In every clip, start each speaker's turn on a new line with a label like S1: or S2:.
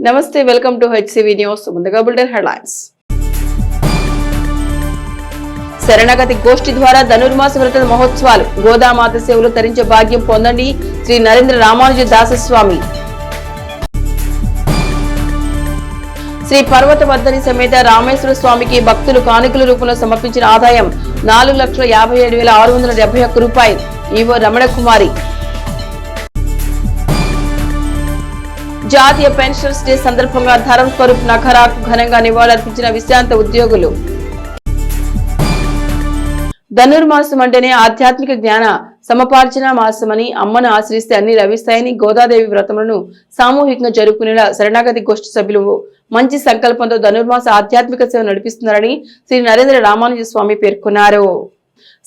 S1: నమస్తే, welcome to HCV news. ముందుగా bulletin headlines. శరణాగతి గోష్ఠి ద్వారా ధనుర్మాస వ్రత మహోత్సవాలు. గోదామాత సేవలు తరించే భాగ్యం పొందండి శ్రీ నరేంద్ర రామానుజ దాసస్వామి. శ్రీ పర్వతవర్ధని సమేత రామేశ్వర స్వామికి భక్తులు కానుకల రూపంలో సమర్పించిన ఆదాయం 4,57,671 రూపాయలు. ఈవో రమణ కుమారి. జాతీయ పెన్షనర్స్ డే సందర్భంగా ధరం స్వరూప్ నఖరాకు ఘనంగా నివాళులర్పించిన విశ్రాంత ఉద్యోగులు. ధనుర్మాసం అంటేనే ఆధ్యాత్మిక జ్ఞాన సమపార్జన మాసమని, అమ్మను ఆశ్రయిస్తే అన్ని లభిస్తాయని, గోదాదేవి వ్రతములను సామూహికంగా జరుపుకునేలా శరణాగతి గోష్ఠి సభ్యులు మంచి సంకల్పంతో ధనుర్మాస ఆధ్యాత్మిక సేవ నడిపిస్తున్నారని శ్రీ నరేంద్ర రామానుజ స్వామి పేర్కొన్నారు.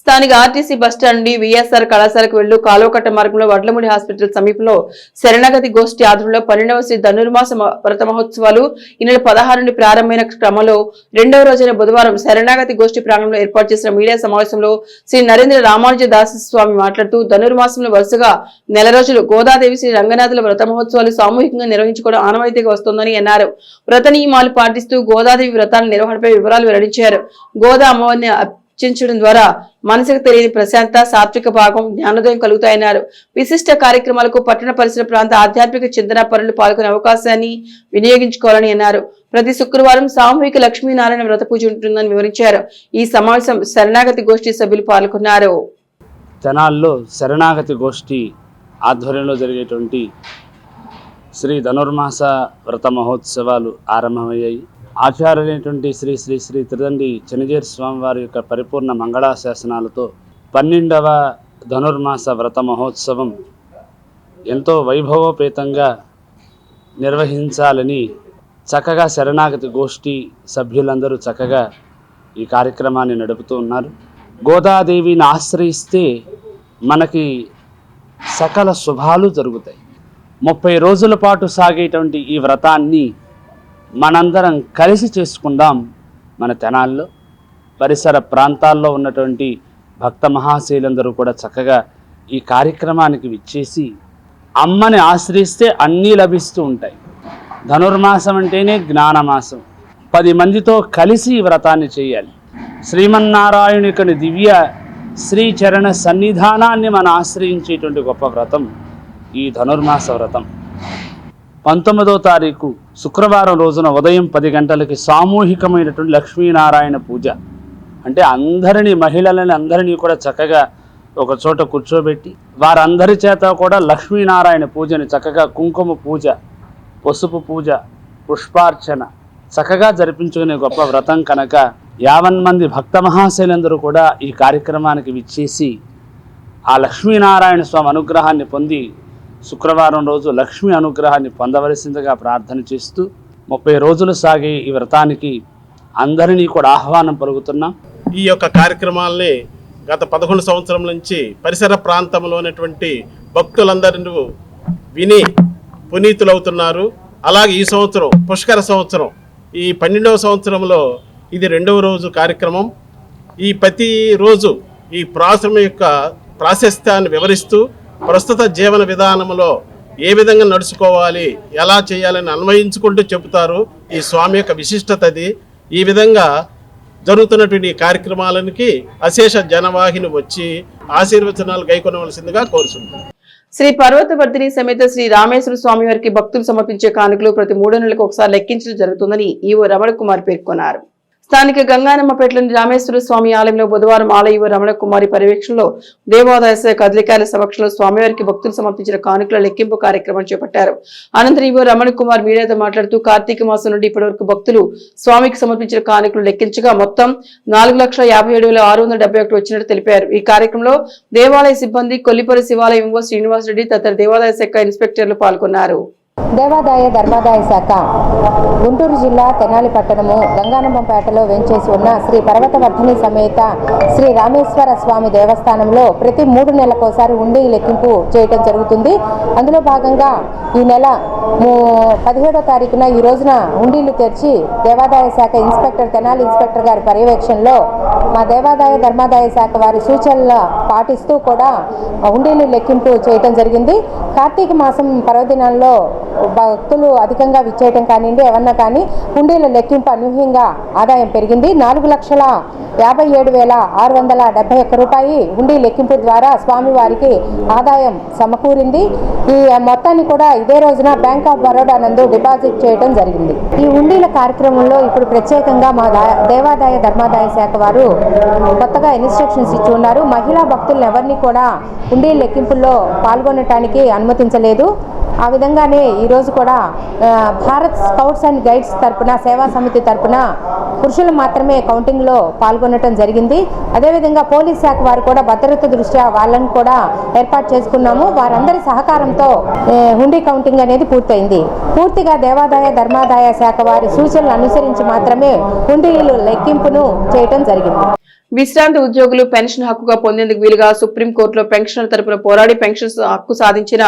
S1: స్థానిక ఆర్టీసీ బస్టాండ్ నుండి విఎస్ఆర్ కళాశాలకు వెళ్లు కాలువకట్ట మార్గంలో వడ్లమూడి హాస్పిటల్ సమీపంలో శరణాగతి గోష్ఠి ఆధ్వర్యంలో 12వ శ్రీ ధనుర్మాస వ్రత మహోత్సవాలు ఈ నెల 16 నుండి ప్రారంభమైన క్రమంలో 2వ రోజైన బుధవారం శరణాగతి గోష్ఠి ప్రాంగణంలో ఏర్పాటు చేసిన మీడియా సమావేశంలో శ్రీ నరేంద్ర రామానుజ దాసస్వామి మాట్లాడుతూ, ధనుర్మాసంలో వరుసగా నెల రోజులు గోదాదేవి శ్రీ రంగనాథుల వ్రత మహోత్సవాలు సామూహికంగా నిర్వహించుకోవడం ఆనవాయితీగా వస్తోందని అన్నారు. వ్రత నియమాలు పాటిస్తూ గోదాదేవి వ్రతాల నిర్వహణపై వివరాలు వెల్లడించారు. గోదా అమ్మవారిని చించడం ద్వారా మనసుకు తెలియని ప్రశాంత సాత్విక భాగం జ్ఞానోదయం కలుగుతాయన్నారు. విశిష్ట కార్యక్రమాలకు పట్టణ పరిసర ప్రాంత ఆధ్యాత్మిక చింతన పరులు పాల్గొనే అవకాశాన్ని వినియోగించుకోవాలని అన్నారు. ప్రతి శుక్రవారం సామూహిక లక్ష్మీనారాయణ వ్రత పూజ ఉంటుందని వివరించారు. ఈ సమావేశం శరణాగతి గోష్ఠి సభ్యులు పాల్గొన్నారు.
S2: తెనాల్లో శరణాగతి గోష్ఠి ఆధ్వర్యంలో జరిగేటువంటి శ్రీ ధనుర్మాస వ్రత మహోత్సవాలు ఆరంభమయ్యాయి. ఆచార్యులైనటువంటి శ్రీ శ్రీ శ్రీ త్రిదండి చెన్నజేరి స్వామివారి యొక్క పరిపూర్ణ మంగళాశాసనాలతో 12వ ధనుర్మాస వ్రత మహోత్సవం ఎంతో వైభవోపేతంగా నిర్వహించాలని చక్కగా శరణాగతి గోష్ఠి సభ్యులందరూ చక్కగా ఈ కార్యక్రమాన్ని నడుపుతూ ఉన్నారు. గోదాదేవిని ఆశ్రయిస్తే మనకి సకల శుభాలు జరుగుతాయి. 30 రోజుల పాటు సాగేటువంటి ఈ వ్రతాన్ని మనందరం కలిసి చేసుకుందాం. మన తెనాల్లో పరిసర ప్రాంతాల్లో ఉన్నటువంటి భక్త మహాశైలందరూ కూడా చక్కగా ఈ కార్యక్రమానికి విచ్చేసి అమ్మని ఆశ్రయిస్తే అన్నీ లభిస్తూ ఉంటాయి. ధనుర్మాసం అంటేనే జ్ఞానమాసం. 10 మందితో కలిసి ఈ వ్రతాన్ని చేయాలి. శ్రీమన్నారాయణుని దివ్య శ్రీచరణ సన్నిధానాన్ని మనం ఆశ్రయించేటువంటి గొప్ప వ్రతం ఈ ధనుర్మాస వ్రతం. 19వ తారీఖు శుక్రవారం రోజున ఉదయం 10 గంటలకి సామూహికమైనటువంటి లక్ష్మీనారాయణ పూజ. అంటే అందరినీ, మహిళలని అందరినీ కూడా చక్కగా ఒక చోట కూర్చోబెట్టి వారందరి చేత కూడా లక్ష్మీనారాయణ పూజని చక్కగా కుంకుమ పూజ, పసుపు పూజ, పుష్పార్చన చక్కగా జరిపించుకునే గొప్ప వ్రతం కనుక 50 మంది భక్త మహాశైలందరూ కూడా ఈ కార్యక్రమానికి విచ్చేసి ఆ లక్ష్మీనారాయణ స్వామి అనుగ్రహాన్ని పొంది శుక్రవారం రోజు లక్ష్మీ అనుగ్రహాన్ని పొందవలసిందిగా ప్రార్థన చేస్తూ 30 రోజులు సాగే ఈ వ్రతానికి అందరినీ కూడా ఆహ్వానం పలుకుతున్నాం.
S3: ఈ యొక్క కార్యక్రమాల్ని గత 11 సంవత్సరం నుంచి పరిసర ప్రాంతంలో ఉన్నటువంటి భక్తులందరూ విని పునీతులవుతున్నారు. అలాగే ఈ సంవత్సరం పుష్కర సంవత్సరం, ఈ 12వ సంవత్సరంలో ఇది 2వ రోజు కార్యక్రమం. ఈ ప్రతి రోజు ఈ ప్రాశ్రమం యొక్క ప్రాశస్త్యాన్ని వివరిస్తూ ప్రస్తుత జీవన విధానంలో ఏ విధంగా నడుచుకోవాలి, ఎలా చేయాలని అన్వయించుకుంటూ చెబుతారు. ఈ స్వామి యొక్క విశిష్టతది. ఈ విధంగా జరుగుతున్నటువంటి కార్యక్రమాలకి అశేష జనవాహిని వచ్చి ఆశీర్వచనాలు గైకొనవలసిందిగా కోరుతున్నాను.
S1: శ్రీ పర్వతవర్ధిని సమేత శ్రీ రామేశ్వర స్వామి వారికి భక్తులు సమర్పించే కానుకలు ప్రతి 3 నెలలకు ఒకసారి లెక్కించడం జరుగుతుందని ఈవో రమణ కుమార్ పేర్కొన్నారు. స్థానిక గంగానమ్మపేటలోని రామేశ్వర స్వామి ఆలయంలో బుధవారం ఆలయ రమణ కుమారి పర్యవేక్షణలో దేవాదాయ శాఖ అధికారుల సమక్షంలో స్వామివారికి భక్తులు సమర్పించిన కానుకల లెక్కింపు కార్యక్రమం చేపట్టారు. అనంతరం ఈవో రమణ కుమార్ మీడియాతో మాట్లాడుతూ, కార్తీక మాసం నుండి ఇప్పటివరకు భక్తులు స్వామికి సమర్పించిన కానుకలు లెక్కించగా మొత్తం 4,57,671 వచ్చినట్టు తెలిపారు. ఈ కార్యక్రమంలో దేవాలయ సిబ్బంది, కొల్లిపల్లి శివాలయం ఇంవో శ్రీనివాస్ రెడ్డి తదితర దేవాదాయ శాఖ ఇన్స్పెక్టర్లు పాల్గొన్నారు.
S4: దేవాదాయ ధర్మాదాయ శాఖ గుంటూరు జిల్లా తెనాలి పట్టణము గంగానమ్మపేటలో వెంచేసి ఉన్న శ్రీ పర్వతవర్ధిని సమేత శ్రీ రామేశ్వర స్వామి దేవస్థానంలో ప్రతి 3 నెలలకోసారి ఉండి లెక్కింపు చేయటం జరుగుతుంది. అందులో భాగంగా ఈ నెల 17వ తారీఖున ఈ రోజున ఉండీళ్లు తెరిచి దేవాదాయ శాఖ ఇన్స్పెక్టర్ తెనాలి ఇన్స్పెక్టర్ గారి పర్యవేక్షణలో మా దేవాదాయ ధర్మాదాయ శాఖ వారి సూచనలు పాటిస్తూ కూడా ఉండీళ్లు లెక్కింపు చేయటం జరిగింది. కార్తీక మాసం పర్వదినాల్లో భక్తులు అధికంగా విచ్చేయటం కానివ్వండి, ఏమన్నా కానీ హుండీల లెక్కింపు అనూహ్యంగా ఆదాయం పెరిగింది. 4,57,671 రూపాయి హుండీ లెక్కింపు ద్వారా స్వామివారికి ఆదాయం సమకూరింది. ఈ మొత్తాన్ని కూడా ఇదే రోజున బ్యాంక్ ఆఫ్ బరోడా నందు డిపాజిట్ చేయడం జరిగింది. ఈ హుండీల కార్యక్రమంలో ఇప్పుడు ప్రత్యేకంగా మా దేవాదాయ ధర్మాదాయ శాఖ వారు కొత్తగా ఇన్స్ట్రక్షన్స్ ఇచ్చి ఉన్నారు. మహిళా భక్తులను ఎవరిని కూడా హుండీ లెక్కింపుల్లో పాల్గొనటానికి అనుమతించలేదు. ఆ విధంగానే ఈరోజు కూడా భారత్ స్కౌట్స్ అండ్ గైడ్స్ తరపున, సేవా సమితి తరపున పురుషులు మాత్రమే కౌంటింగ్లో పాల్గొనడం జరిగింది. అదేవిధంగా పోలీస్ శాఖ వారు కూడా భద్రత దృష్ట్యా వాళ్ళని కూడా ఏర్పాటు చేసుకున్నాము. వారందరి సహకారంతో హుండీ కౌంటింగ్ అనేది పూర్తయింది. పూర్తిగా దేవాదాయ ధర్మాదాయ శాఖ వారి సూచనలు అనుసరించి మాత్రమే హుండీలు లెక్కింపును చేయటం జరిగింది.
S1: విశ్రాంతి ఉద్యోగులు పెన్షన్ హక్కుగా పొందేందుకు వీలుగా సుప్రీంకోర్టులో పెన్షనర్ తరపున పోరాడి పెన్షన్ హక్కు సాధించిన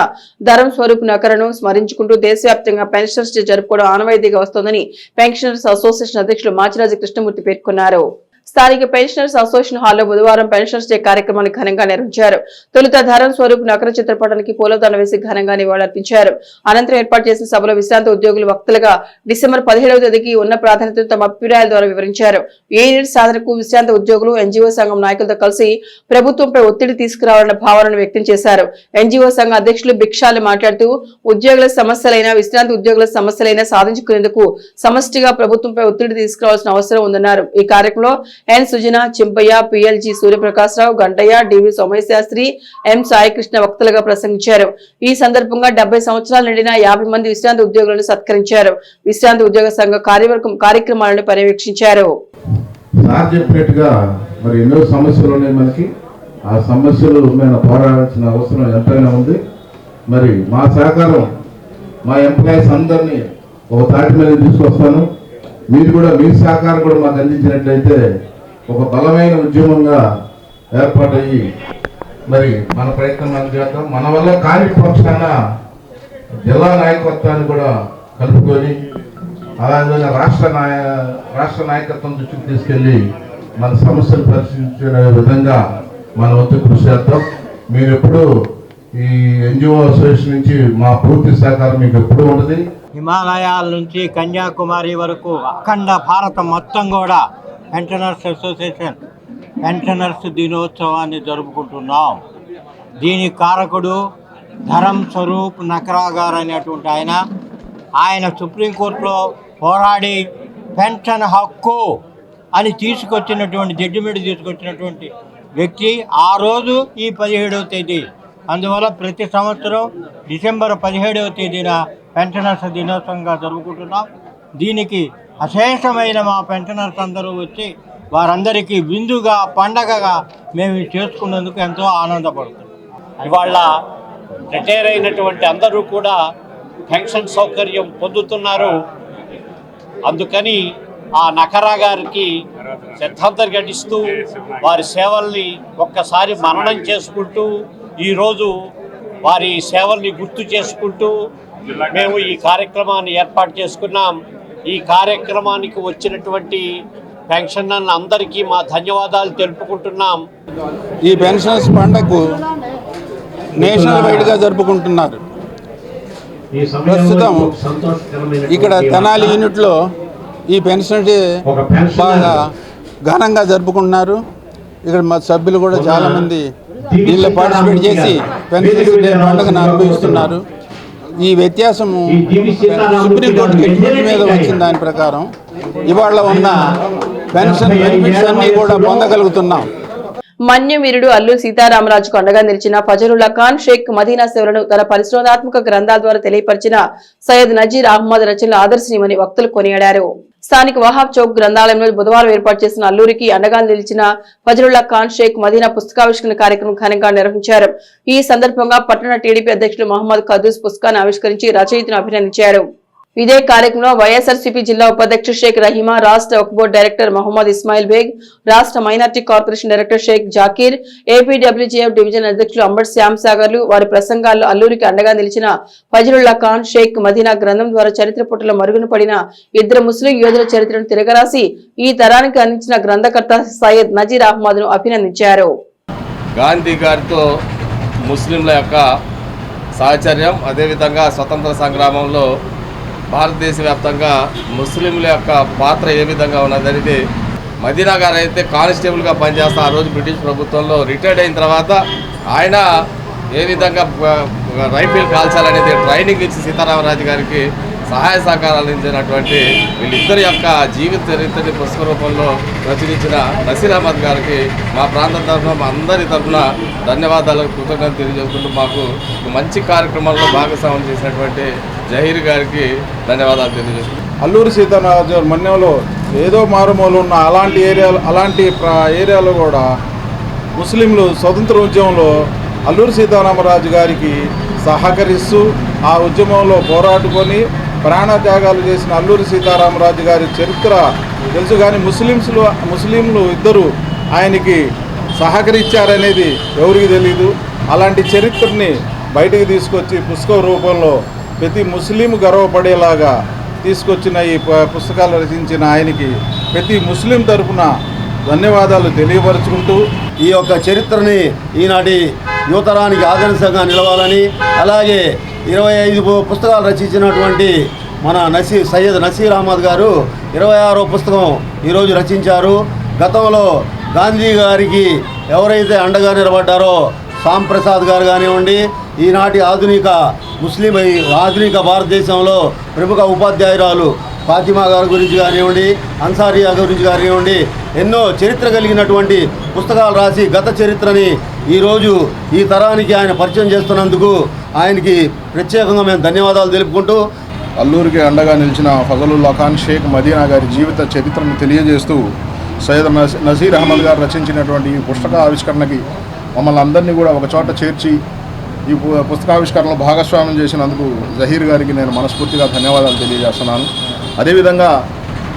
S1: ధరం స్వరూప్ నకరను స్మరించుకుంటూ దేశవ్యాప్తంగా పెన్షనర్స్ డే జరుపుకోవడం ఆనవాయితీగా వస్తోందని పెన్షనర్స్ అసోసియేషన్ అధ్యక్షులు మాచిరాజు కృష్ణమూర్తి పేర్కొన్నారు. స్థానిక పెన్షనర్స్ అసోసియేషన్ హాల్లో బుధవారం పెన్షనర్స్ డే కార్యక్రమాన్ని ఘనంగా నిర్వహించారు. తొలుత ధరం స్వరూప్ నకర చిత్రపటానికి పూలదండ వేసి ఘనంగా నివాళులర్పించారు. అనంతరం ఏర్పాటు చేసిన సభలో విశ్రాంతి ఉద్యోగులు వక్తలుగా డిసెంబర్ 17వ తేదీకి ఉన్న ప్రాధాన్యతను తమ అభిప్రాయాల ద్వారా వివరించారు. ఏ సాధనకు విశ్రాంతి ఉద్యోగులు ఎన్జీఓ సంఘం నాయకులతో కలిసి ప్రభుత్వంపై ఒత్తిడి తీసుకురావాలన్న భావనను వ్యక్తం చేశారు. ఎన్జీఓ సంఘ అధ్యక్షులు భిక్షాలు మాట్లాడుతూ ఉద్యోగుల సమస్యలైనా విశ్రాంతి ఉద్యోగుల సమస్యలైనా సాధించుకునేందుకు సమష్టిగా ప్రభుత్వంపై ఒత్తిడి తీసుకురావాల్సిన అవసరం ఉందన్నారు. ఈ కార్యక్రమంలో ఎన్ సుజన, చింపయ్య, పిఎల్జీ సూర్యప్రకాశరావు, గంటయ్య, డివి సోమశాస్త్రి, ఎం సాయికృష్ణ వక్తలుగా ప్రసంగించారు. ఈ సందర్భంగా 70 సంవత్సరాలు నిండిన 50 మంది విశ్రాంతి ఉద్యోగులను సత్కరించారు. విశ్రాంతి ఉద్యోగ సంఘ కార్యక్రమాలను పర్యవేక్షించారు.
S5: మరి ఎన్నో సమస్యలు ఉన్నాయి మనకి. ఆ సమస్యలు మీద పోరాడాల్సిన అవసరం ఎంతైనా ఉంది. మరి మా సహకారం, మా ఎంప్లాయీస్ అందరినీ ఒక తాటి మీద తీసుకొస్తాను. మీరు కూడా మీ సహకారం కూడా మాకు అందించినట్లయితే ఒక బలమైన ఉద్యమంగా ఏర్పాటయ్యి మరి మన ప్రయత్నం చేద్దాం. మన వల్ల కాని పక్షాన జిల్లా నాయకత్వాన్ని కూడా కలుపుకొని అలాగే రాష్ట్ర నాయకత్వం దృష్టికి తీసుకెళ్ళి మన సమస్యలు పరిశీలించే విధంగా మన వంతు కృషి చేద్దాం. మీరు ఎప్పుడు ఈ ఎన్జిఓ అసోసియేషన్ నుంచి మా పూర్తి సహకారం మీకు ఎప్పుడు ఉంటుంది.
S6: హిమాలయాల నుంచి కన్యాకుమారి వరకు అఖండ భారతం మొత్తం కూడా పెన్షనర్స్ అసోసియేషన్ పెన్షనర్స్ దినోత్సవాన్ని జరుపుకుంటున్నాం. దీనికి కారకుడు ధరం స్వరూప్ నకరా గారు అనేటువంటి ఆయన సుప్రీంకోర్టులో పోరాడి పెన్షన్ హక్కు అని తీసుకొచ్చినటువంటి జడ్జిమెంట్ తీసుకొచ్చినటువంటి వ్యక్తి. ఆ రోజు ఈ 17వ తేదీ. అందువల్ల ప్రతి సంవత్సరం డిసెంబర్ 17వ తేదీన పెన్షనర్స్ దినోత్సవంగా జరుపుకుంటున్నాం. దీనికి అశేషమైన మా పెన్షనర్స్ అందరూ వచ్చి వారందరికీ విందుగా, పండగగా మేము చేసుకున్నందుకు ఎంతో ఆనందపడుతున్నాం.
S7: ఇవాళ రిటైర్ అయినటువంటి అందరూ కూడా పెన్షన్ సౌకర్యం పొందుతున్నారు. అందుకని ఆ నకరా గారికి శ్రద్ధాంజలి ఘటిస్తూ వారి సేవల్ని ఒక్కసారి మననం చేసుకుంటూ ఈరోజు వారి సేవల్ని గుర్తు చేసుకుంటూ మేము ఈ కార్యక్రమాన్ని ఏర్పాటు చేసుకున్నాం. ఈ కార్యక్రమానికి వచ్చినటువంటి పెన్షనర్లు అందరికీ మా ధన్యవాదాలు తెలుపుకుంటున్నాం.
S8: ఈ పెన్షనర్స్ పండుగకు నేషనల్ వైడ్గా జరుపుకుంటున్నారు. ప్రస్తుతం ఇక్కడ తెనాలి యూనిట్లో ఈ పెన్షన్ డే బాగా ఘనంగా జరుపుకుంటున్నారు. ఇక్కడ మా సభ్యులు కూడా చాలామంది దీనిలో పార్టిసిపేట్ చేసి పెన్షన్ డే పండుగను అనుభవిస్తున్నారు. ఈ వ్యత్యాసము సుప్రీంకోర్టు జడ్జిమెంట్ మీద వచ్చిన దాని ప్రకారం ఇవాళ ఉన్న పెన్షన్ బెనిఫిట్స్ అన్నీ కూడా పొందగలుగుతున్నాం.
S1: మన్యవీరుడు అల్లూరి సీతారామరాజుకు అండగా నిలిచిన ఫజలుల్లా ఖాన్ షేక్ మదీనా సేవలను తన పరిశోధనాత్మక గ్రంథాల ద్వారా తెలియపరిచిన సయ్యద్ నజీర్ అహ్మద్ రచనలు ఆదర్శనీయమని వక్తలు కొనియాడారు. స్థానిక వహాబ్ చౌక్ గ్రంథాలయంలో బుధవారం ఏర్పాటు చేసిన అల్లూరికి అండగా నిలిచిన ఫజలుల్లా ఖాన్ షేక్ మదీనా పుస్తకావిష్కరణ కార్యక్రమం ఘనంగా నిర్వహించారు. ఈ సందర్భంగా పట్టణ టీడీపీ అధ్యక్షులు మహమ్మద్ ఖదూస్ పుస్తకాన్ని ఆవిష్కరించి రచయితను అభినందించారు. ఇదే కార్యక్రమంలో వైఎస్ఆర్సీపీ జిల్లా ఉపాధ్యక్షుడు షేక్ రహీమా, రాష్ట్ర వక్ఫ్ బోర్డు డైరెక్టర్ మహమ్మద్ ఇస్మాయిల్ బేగ్, రాష్ట్ర minority corporation director Sheikh Zakir, APWJF division అధ్యక్షులు అంబట్ శ్యామ్ సాగర్లు వారి ప్రసంగాల్లో అల్లూరికి అండగా నిలిచిన ఫజలుల్లా ఖాన్ షేక్ మదీనా గ్రంథం ద్వారా చరిత్ర పుటలో మరుగున పడిన 2 ముస్లిం యోధుల చరిత్రను తిరగరాసి ఈ తరానికి అందించిన గ్రంథకర్త సయ్యద్ నజీర్ అహ్మద్ ను అభినందించారు.
S9: గాంధీ గారితో ముస్లింల యొక్క సాహచర్యం. అదేవిధంగా స్వతంత్ర సంగ్రామంలో భారతదేశ వ్యాప్తంగా ముస్లింల యొక్క పాత్ర ఏ విధంగా ఉన్నదనేది మదీనా గారు అయితే కానిస్టేబుల్గా పనిచేస్తా ఆ రోజు బ్రిటిష్ ప్రభుత్వంలో రిటైర్డ్ అయిన తర్వాత ఆయన ఏ విధంగా రైఫిల్ కాల్చాలనేది ట్రైనింగ్ ఇచ్చి సీతారామరాజు గారికి సహాయ సహకారాలు అందించినటువంటి వీళ్ళిద్దరి యొక్క జీవిత చరిత్రని పుస్తక రూపంలో రచించిన నసీర్ అహ్మద్ గారికి మా ప్రాంతం తరఫున మా అందరి తరఫున ధన్యవాదాలు కృతజ్ఞతలు తెలియజేసుకుంటూ మాకు మంచి కార్యక్రమాల్లో భాగస్వామ్యం చేసినటువంటి జహీర్ గారికి ధన్యవాదాలు తెలియజేసుకుంటాం.
S8: అల్లూరి సీతారామరాజు మన్యంలో ఏదో మారుమూల ఉన్న అలాంటి ఏరియాలో కూడా ముస్లింలు స్వతంత్ర ఉద్యమంలో అల్లూరి సీతారామరాజు గారికి సహకరిస్తూ ఆ ఉద్యమంలో పోరాడుకొని ప్రాణత్యాగాలు చేసిన అల్లూరి సీతారామరాజు గారి చరిత్ర తెలుసు, కానీ ముస్లింలు ఇద్దరు ఆయనకి సహకరించారనేది ఎవరికి తెలీదు. అలాంటి చరిత్రని బయటికి తీసుకొచ్చి పుస్తక రూపంలో ప్రతి ముస్లిం గర్వపడేలాగా తీసుకొచ్చిన ఈ పుస్తకాలు రచించిన ఆయనకి ప్రతి ముస్లిం తరఫున ధన్యవాదాలు తెలియపరుచుకుంటూ
S10: ఈ యొక్క చరిత్రని ఈనాటి యువతరానికి ఆదర్శంగా నిలవాలని, అలాగే 25 పుస్తకాలు రచించినటువంటి మన సయ్యద్ నసీర్ అహ్మద్ గారు 26వ పుస్తకం ఈరోజు రచించారు. గతంలో గాంధీ గారికి ఎవరైతే అండగా నిలబడ్డారో శ్యామ్ ప్రసాద్ గారు కానివ్వండి, ఈనాటి ఆధునిక భారతదేశంలో ప్రముఖ ఉపాధ్యాయురాలు ఫాతిమా గారి గురించి కానివ్వండి, అన్సారియా గురించి కానివ్వండి, ఎన్నో చరిత్ర కలిగినటువంటి పుస్తకాలు రాసి గత చరిత్రని ఈరోజు ఈ తరానికి ఆయన పరిచయం చేస్తున్నందుకు ఆయనకి ప్రత్యేకంగా మేము ధన్యవాదాలు తెలుపుకుంటూ,
S5: అల్లూరికి అండగా నిలిచిన ఫజలుల్లా ఖాన్ షేక్ మదీనా గారి జీవిత చరిత్రను తెలియజేస్తూ సయ్యద్ నసీర్ అహ్మద్ గారు రచించినటువంటి ఈ పుస్తక ఆవిష్కరణకి మమ్మల్ని అందరినీ కూడా ఒక చోట చేర్చి ఈ పుస్తకావిష్కరణలో భాగస్వామ్యం చేసినందుకు జహీర్ గారికి నేను మనస్ఫూర్తిగా ధన్యవాదాలు తెలియజేస్తున్నాను. అదేవిధంగా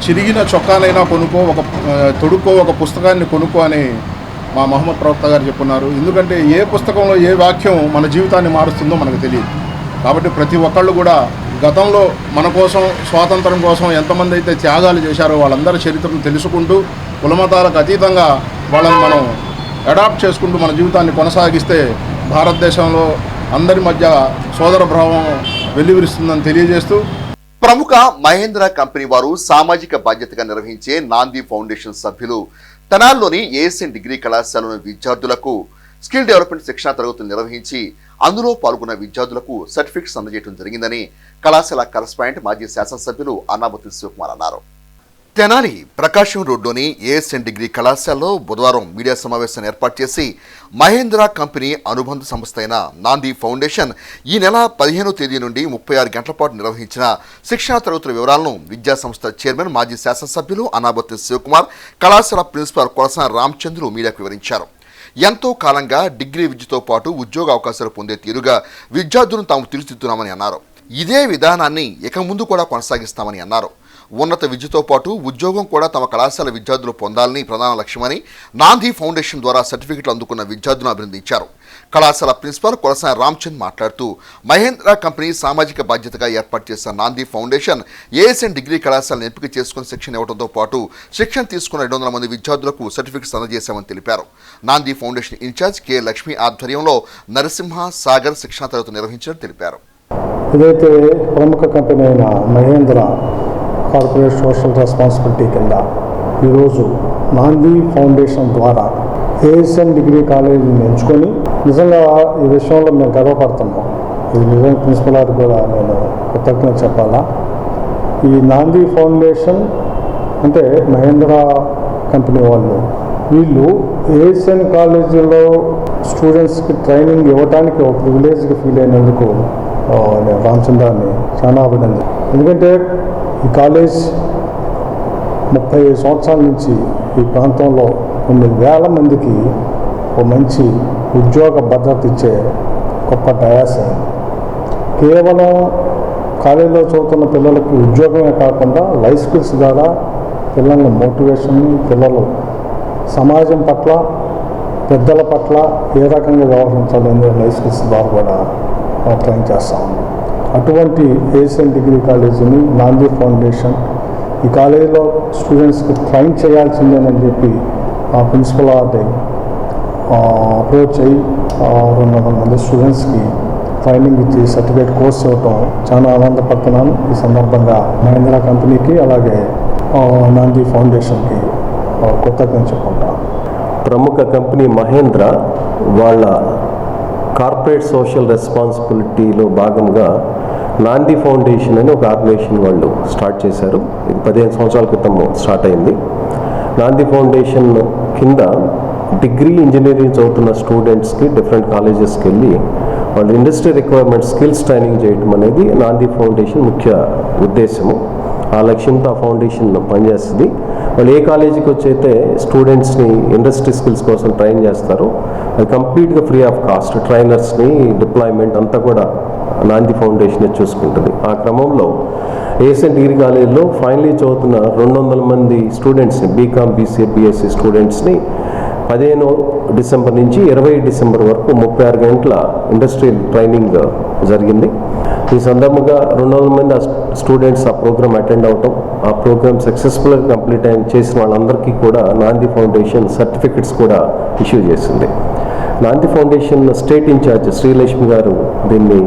S5: చిరిగిన చొక్కానైనా తొడుక్కో ఒక పుస్తకాన్ని కొనుక్కో అని మా మహమ్మద్ ప్రవక్త గారు చెప్పున్నారు. ఎందుకంటే ఏ పుస్తకంలో ఏ వాక్యం మన జీవితాన్ని మారుస్తుందో మనకు తెలియదు. కాబట్టి ప్రతి ఒక్కళ్ళు కూడా గతంలో మన కోసం స్వాతంత్రం కోసం ఎంతమంది అయితే త్యాగాలు చేశారో వాళ్ళందరి చరిత్రను తెలుసుకుంటూ కులమతాలకు అతీతంగా వాళ్ళని మనం అడాప్ట్ చేసుకుంటూ మన జీవితాన్ని కొనసాగిస్తే భారతదేశంలో అందరి మధ్య సోదర భావం వెల్లివిరుస్తుందని తెలియజేస్తూ,
S11: ప్రముఖ మహేంద్ర కంపెనీ వారు సామాజిక బాధ్యతగా నిర్వహించే నాంది ఫౌండేషన్ సభ్యులు తెనాలిలోని ఏఎస్ఎన్ డిగ్రీ కళాశాలలోని విద్యార్థులకు స్కిల్ డెవలప్మెంట్ శిక్షణ తరగతులు నిర్వహించి అందులో పాల్గొన్న విద్యార్థులకు సర్టిఫికెట్స్ అందజేయడం జరిగిందని కళాశాల కరస్పాండెంట్ మాజీ శాసనసభ్యులు అన్నామతి శివకుమార్ అన్నారు. తెనాలి ప్రకాశం రోడ్లోని ఏఎస్ఎన్ డిగ్రీ కళాశాలలో బుధవారం మీడియా సమావేశాన్ని ఏర్పాటు చేసి మహేంద్ర కంపెనీ అనుబంధ సంస్థ అయిన నాంది ఫౌండేషన్ ఈ నెల 15వ తేదీ నుండి 36 గంటల పాటు నిర్వహించిన శిక్షణ తరగతుల వివరాలను విద్యాసంస్థ చైర్మన్ మాజీ శాసనసభ్యులు అన్నాబత్తి శివకుమార్, కళాశాల ప్రిన్సిపాల్ కొలసాన రామచంద్రు మీడియాకు వివరించారు. ఎంతో కాలంగా డిగ్రీ విద్యతో పాటు ఉద్యోగ అవకాశాలు పొందే తీరుగా విద్యార్థులను తాము తీర్చిదిద్దుతున్నామని అన్నారు. ఇదే విధానాన్ని ఇక ముందు కూడా కొనసాగిస్తామని అన్నారు. ఉన్నత విద్యతో పాటు ఉద్యోగం కూడా తమ కళాశాల విద్యార్థులు పొందాలని ప్రధాన లక్ష్యమని నాంది ఫౌండేషన్ ద్వారా సర్టిఫికెట్లు అందుకున్న విద్యార్థులను అభినందించారు. కళాశాల ప్రిన్సిపాల్ కొలసాన రామచంద్ మాట్లాడుతూ మహేంద్ర కంపెనీ సామాజిక బాధ్యతగా ఏర్పాటు చేసిన నాంది ఫౌండేషన్ ఏఎస్ఎన్ డిగ్రీ కళాశాలను ఎంపిక చేసుకుని శిక్షణ ఇవ్వడంతో పాటు శిక్షణ తీసుకున్న 200 మంది విద్యార్థులకు సర్టిఫికెట్స్ అందజేశామని తెలిపారు. నాంది ఫౌండేషన్ ఇన్ఛార్జ్ కె లక్ష్మి ఆధ్వర్యంలో నరసింహ సాగర్ శిక్షణ తరగతి నిర్వహించినట్టు తెలిపారు.
S12: ఇదైతే ప్రముఖ కంపెనీ అయిన మహేంద్ర కార్పొరేట్ సోషల్ రెస్పాన్సిబిలిటీ కింద ఈరోజు నాంది ఫౌండేషన్ ద్వారా ఏఎస్ఎన్ డిగ్రీ కాలేజీని ఎంచుకొని నిజంగా ఈ విషయంలో మేము గర్వపడుతున్నాం. ఇది నిజంగా ప్రిన్సిపల్ గారికి కూడా నేను కృతజ్ఞత చెప్పాలా. ఈ నాంది ఫౌండేషన్ అంటే మహేంద్ర కంపెనీ వీళ్ళు ఏఎస్ఎన్ కాలేజీలో స్టూడెంట్స్కి ట్రైనింగ్ ఇవ్వడానికి ఒక ప్రివిలేజ్గా ఫీల్ అయినందుకు నేను రామచంద్రాన్ని చాలా అభినందన. ఎందుకంటే ఈ కాలేజ్ 30 సంవత్సరాల నుంచి ఈ ప్రాంతంలో కొన్ని వేల మందికి ఒక మంచి ఉద్యోగ భద్రత ఇచ్చే గొప్ప డయాస్ అయింది. కేవలం కాలేజీలో చదువుతున్న పిల్లలకి ఉద్యోగమే కాకుండా లైఫ్ స్కిల్స్ ద్వారా పిల్లల మోటివేషన్, పిల్లలు సమాజం పట్ల పెద్దల పట్ల ఏ రకంగా వ్యవహరించాలనే లైఫ్ స్కిల్స్ ద్వారా కూడా ట్రైన్ చేస్తాము. అటువంటి ఏఎస్ఎన్ డిగ్రీ కాలేజీని నాంది ఫౌండేషన్ ఈ కాలేజీలో స్టూడెంట్స్కి ట్రైన్ చేయాల్సిందేనని చెప్పి ఆ ప్రిన్సిపల్ అప్రోచ్ అయ్యి 200 మంది స్టూడెంట్స్కి ట్రైనింగ్ ఇచ్చి సర్టిఫికేట్ కోర్స్ ఇవ్వటం చాలా ఆనందపడుతున్నాను. ఈ సందర్భంగా మహేంద్ర కంపెనీకి అలాగే నాంది ఫౌండేషన్కి కృతజ్ఞతలు చెప్పుకుంటాను.
S13: ప్రముఖ కంపెనీ మహేంద్ర వాళ్ళ కార్పొరేట్ సోషల్ రెస్పాన్సిబిలిటీలో భాగంగా నాంది ఫౌండేషన్ అని ఒక ఆర్గనైజేషన్ వాళ్ళు స్టార్ట్ చేశారు. ఇది 15 సంవత్సరాల క్రితం స్టార్ట్ అయింది. నాంది ఫౌండేషన్ కింద డిగ్రీ ఇంజనీరింగ్ చదువుతున్న స్టూడెంట్స్కి డిఫరెంట్ కాలేజెస్కి వెళ్ళి వాళ్ళు ఇండస్ట్రీ రిక్వైర్మెంట్ స్కిల్స్ ట్రైనింగ్ చేయడం అనేది నాంది ఫౌండేషన్ ముఖ్య ఉద్దేశము. ఆ లక్ష్యంతో ఆ ఫౌండేషన్ పనిచేస్తుంది. వాళ్ళు ఏ కాలేజీకి వచ్చైతే స్టూడెంట్స్ని ఇండస్ట్రీ స్కిల్స్ కోసం ట్రైన్ చేస్తారో అది కంప్లీట్గా ఫ్రీ ఆఫ్ కాస్ట్, ట్రైనర్స్ని డిప్లాయ్మెంట్ అంతా కూడా నాంది ఫౌండేషన్ చూసుకుంటుంది. ఆ క్రమంలో ఏఎస్ఎన్ డిగ్రీ కాలేజీలో ఫైనలీ చదువుతున్న 200 మంది స్టూడెంట్స్ని బీకామ్, బీసీఏ, బీఎస్సీ స్టూడెంట్స్ని 15 డిసెంబర్ నుంచి 20 డిసెంబర్ వరకు 36 గంటల ఇండస్ట్రియల్ ట్రైనింగ్ జరిగింది. ఈ సందర్భంగా 200 మంది స్టూడెంట్స్ ఆ ప్రోగ్రామ్ అటెండ్ అవటం, ఆ ప్రోగ్రామ్ సక్సెస్ఫుల్గా కంప్లీట్ చేసిన వాళ్ళందరికీ కూడా నాంది ఫౌండేషన్ సర్టిఫికెట్స్ కూడా ఇష్యూ చేసింది. నాంది ఫౌండేషన్ స్టేట్ ఇన్ఛార్జ్ శ్రీలక్ష్మి గారు దీన్ని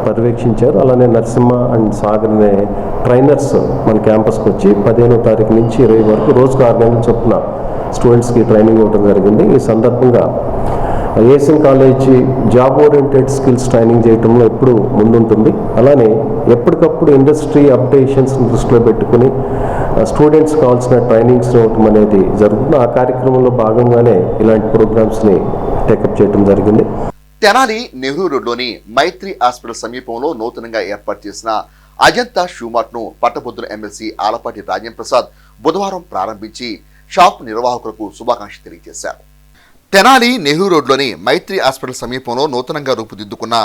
S13: పర్యవేక్షించారు. అలానే నరసింహ అండ్ సాగర్ అనే ట్రైనర్స్ మన క్యాంపస్కి వచ్చి 15వ తారీఖు నుంచి 20 వరకు రోజుకు 6 గంటల చొప్పున స్టూడెంట్స్కి ట్రైనింగ్ ఇవ్వడం జరిగింది. ఈ సందర్భంగా ASN college job oriented skills training చేయడంలో ఎప్పుడు ముందుంటుంది. అలానే ఎప్పటికప్పుడు ఇండస్ట్రీ అప్డేషన్స్ దృష్టిలో పెట్టుకుని స్టూడెంట్స్ కావాల్సిన ట్రైనింగ్స్ ఇవ్వటం అనేది జరుగుతుంది. ఆ కార్యక్రమంలో భాగంగానే ఇలాంటి ప్రోగ్రామ్స్ని టేకప్ చేయడం జరిగింది.
S11: తెనాలి నెహ్రూ రోడ్లోని మైత్రి హాస్పిటల్ సమీపంలో నూతనంగా ఏర్పాటు చేసిన అజంతా షూమార్ట్ ను పట్టభద్రుల ఎమ్మెల్సీ ఆలపాటి రాజేంద్ర ప్రసాద్ బుధవారం ప్రారంభించి షాప్ నిర్వాహకులకు శుభాకాంక్షలు తెలియజేశారు. తెనాలి నెహ్రూ రోడ్లోని మైత్రి హాస్పిటల్ సమీపంలో నూతనంగా రూపుదిద్దుకున్న